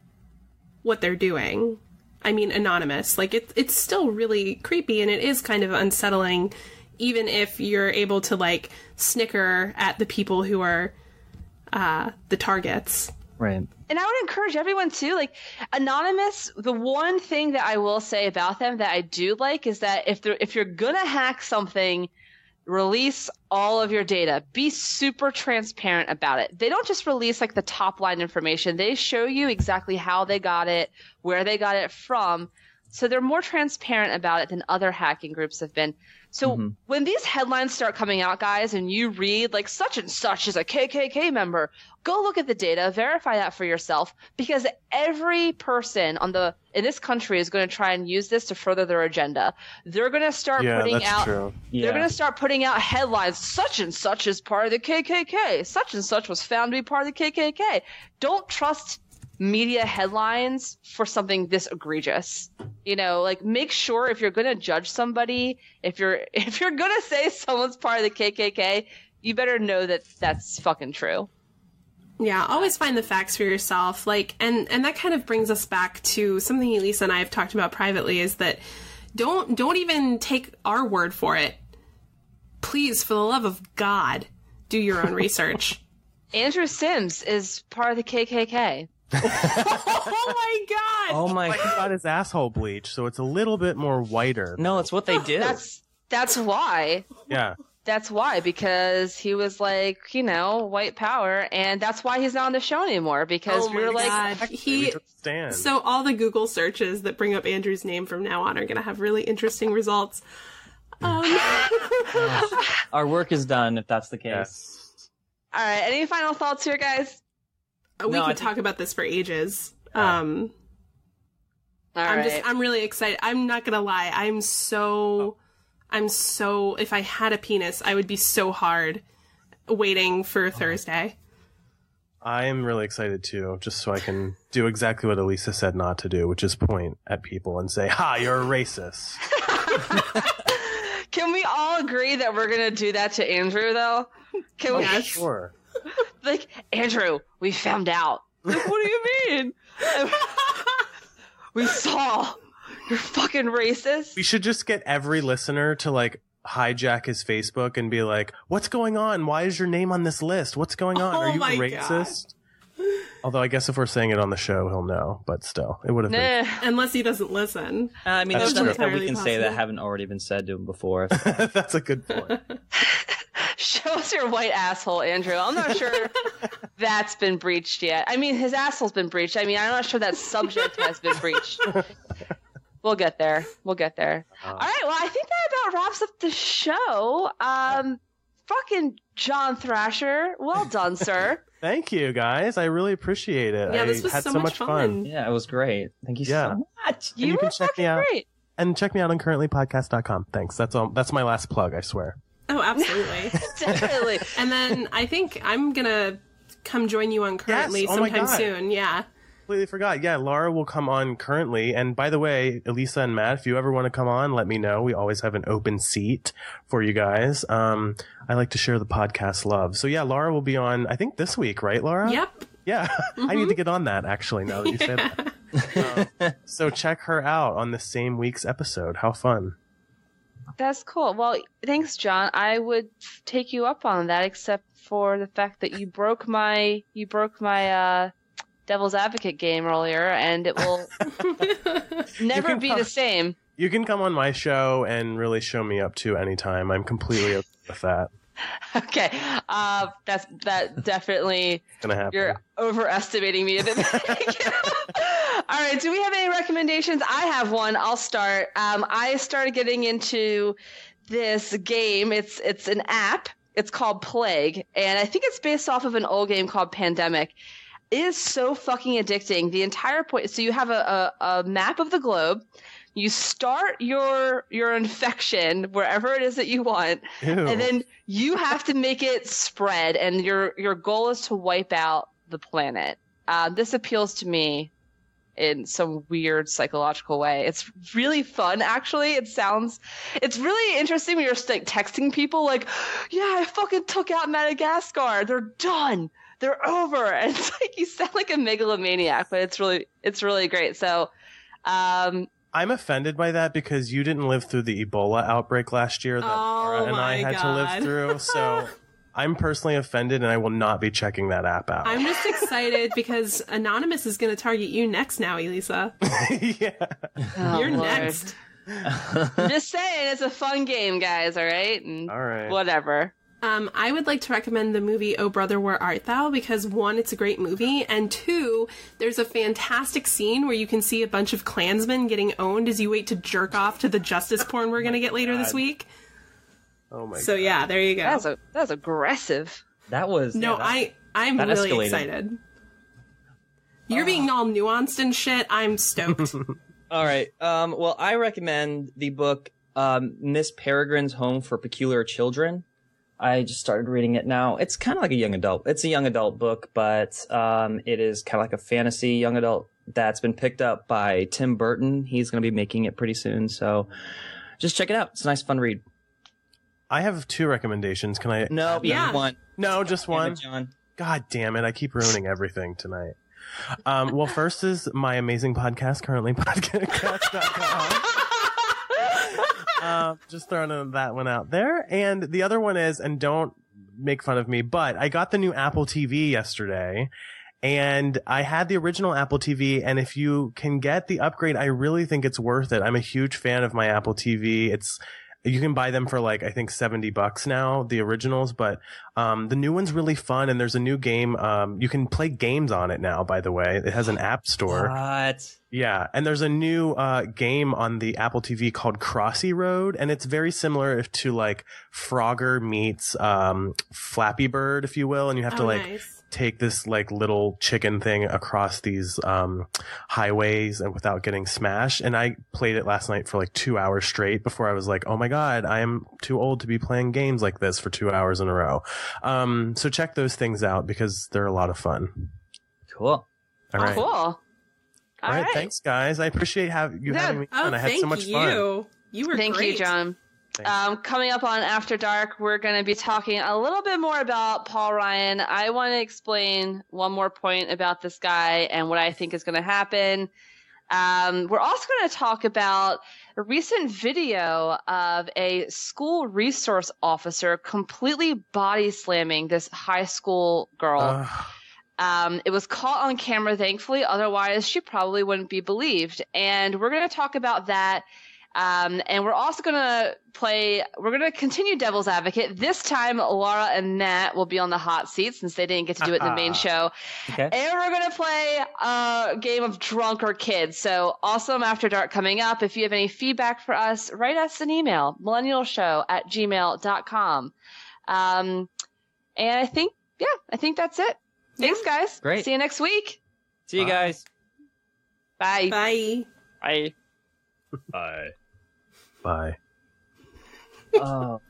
what they're doing. I mean, anonymous. Like, it's still really creepy, and it is kind of unsettling, even if you're able to, like, snicker at the people who are the targets. Right. And I would encourage everyone to, like, anonymous, the one thing that I will say about them that I do like is that if you're gonna hack something, release all of your data. Be super transparent about it. They don't just release like the top line information. They show you exactly how they got it, where they got it from. So they're more transparent about it than other hacking groups have been. So when these headlines start coming out, guys, and you read like such and such is a KKK member, go look at the data, verify that for yourself, because every person in this country is going to try and use this to further their agenda. They're going to start putting out they're going to start putting out headlines, such and such is part of the KKK. Such and such was found to be part of the KKK. Don't trust media headlines for something this egregious. You know, like, make sure if you're going to judge somebody, if you're going to say someone's part of the KKK, you better know that that's fucking true. Yeah, always find the facts for yourself. Like, and that kind of brings us back to something Elisa and I have talked about privately, is that don't even take our word for it. Please, for the love of God, do your own research. Andrew Sims is part of the KKK. Oh my god! Oh my god! He got his asshole bleached, so it's a little bit more whiter. No, it's what they do. That's why. Yeah. that's why, because he was like, white power, and that's why he's not on the show anymore, because we were like, so all the Google searches that bring up Andrew's name from now on are going to have really interesting results. Our work is done if that's the case. Yes. All right, any final thoughts here, guys? We could talk about this for ages. All right. I'm really excited. I'm not gonna lie. I'm so, if I had a penis, I would be so hard waiting for Thursday. I am really excited too, just so I can do exactly what Elisa said not to do, which is point at people and say, "Ha, you're a racist." Can we all agree that we're gonna do that to Andrew, though? Can we? Yes. Sure. Like, Andrew, we found out. Like, what do you mean? We saw. You're fucking racist. We should just get every listener to like hijack his Facebook and be like, "What's going on? Why is your name on this list? What's going on? Are you racist?" Although I guess if we're saying it on the show, he'll know. But still, it would have been. Unless he doesn't listen. I mean, there's That's nothing that we true. can say that haven't already been said to him before. That's a good point. Show us your white asshole, Andrew. I'm not sure that's been breached yet. I mean, his asshole's been breached. I mean, I'm not sure that subject has been breached. We'll get there. All right. Well, I think that about wraps up the show. Fucking John Thrasher. Well done, sir. Thank you, guys. I really appreciate it. Yeah, this was had so so much much fun. Yeah, it was great. Thank you so much. You were fucking great. And check me out on currentlypodcast.com. Thanks. That's all. That's my last plug, I swear. Oh, absolutely. Definitely. And then I think I'm gonna come join you on Currently sometime soon. Yeah. Completely forgot. Yeah, Laura will come on Currently. And by the way, Elisa and Matt, if you ever want to come on, let me know. We always have an open seat for you guys. I like to share the podcast love. So yeah, Laura will be on, I think this week, right, Laura? Yep. Yeah. I need to get on that, actually, now that you say that. So check her out on the same week's episode. How fun. That's cool. Well, thanks, John. I would take you up on that, except for the fact that you broke my devil's advocate game earlier, and it will never be the same. You can come on my show and really show me up to anytime. I'm completely okay with that. Okay, that definitely Gonna happen. You're overestimating me a bit. All right, do we have any recommendations? I have one. I'll start. I started getting into this game. It's an app. It's called Plague, and I think it's based off of an old game called Pandemic. It is so fucking addicting. The entire point. So you have a map of the globe. You start your infection wherever it is that you want, Ew. and then you have to make it spread. And your goal is to wipe out the planet. This appeals to me in some weird psychological way. It's really fun, actually. It's really interesting when you're like texting people like, "Yeah, I fucking took out Madagascar. They're done. They're over." And it's like you sound like a megalomaniac, but it's really great. So, I'm offended by that because you didn't live through the Ebola outbreak last year that Laura and I had to live through. So I'm personally offended, and I will not be checking that app out. I'm just excited because Anonymous is going to target you next now, Elisa. Yeah. oh, You're Lord. next. I'm just saying, it's a fun game, guys. All right. All right. Whatever. I would like to recommend the movie Oh Brother, Where Art Thou? Because one, it's a great movie, and two, there's a fantastic scene where you can see a bunch of Klansmen getting owned as you wait to jerk off to the justice porn we're going to get later this week. Oh my So God. yeah, there you go. That's aggressive. That was I'm that really escalated. excited. You're being all nuanced and shit. I'm stoked. All right. Well, I recommend the book Miss Peregrine's Home for Peculiar Children. I just started reading it now. It's kind of like a young adult. It's a young adult book, but it is kind of like a fantasy young adult that's been picked up by Tim Burton. He's going to be making it pretty soon, so just check it out. It's a nice, fun read. I have two recommendations. Can I? No, Yeah. one. No, just Damn one. it, John. God damn it. I keep ruining everything tonight. Well, first is my amazing podcast, currently podcast.com. Just throwing that one out there. And the other one is, and don't make fun of me, but I got the new Apple TV yesterday. And I had the original Apple TV, and if you can get the upgrade, I really think it's worth it. I'm a huge fan of my Apple TV. You can buy them for like, I think $70 now, the originals, but the new one's really fun, and there's a new game. You can play games on it now, by the way. It has an app store. What? Yeah, and there's a new game on the Apple TV called Crossy Road, and it's very similar to like Frogger meets Flappy Bird, if you will, and you have to nice. take this like little chicken thing across these highways and without getting smashed. And I played it last night for like 2 hours straight before I was like, oh my God, I am too old to be playing games like this for 2 hours in a row. So check those things out because they're a lot of fun. Cool. All right. Cool. All right. Thanks, guys. I appreciate having me on. I had so much fun. You were Thank great. you, John. Coming up on After Dark, we're going to be talking a little bit more about Paul Ryan. I want to explain one more point about this guy and what I think is going to happen. We're also going to talk about a recent video of a school resource officer completely body slamming this high school girl. It was caught on camera, thankfully. Otherwise, she probably wouldn't be believed. And we're going to talk about that. And we're also going to continue Devil's Advocate. This time, Laura and Matt will be on the hot seat since they didn't get to do it in the main show. Okay. And we're going to play a game of Drunk or Kid. So awesome After Dark coming up. If you have any feedback for us, write us an email, millennialshow@gmail.com. And I think that's it. Thanks, guys. Great. See you next week. See you guys. Bye. Bye. Bye. Bye. Bye. Oh.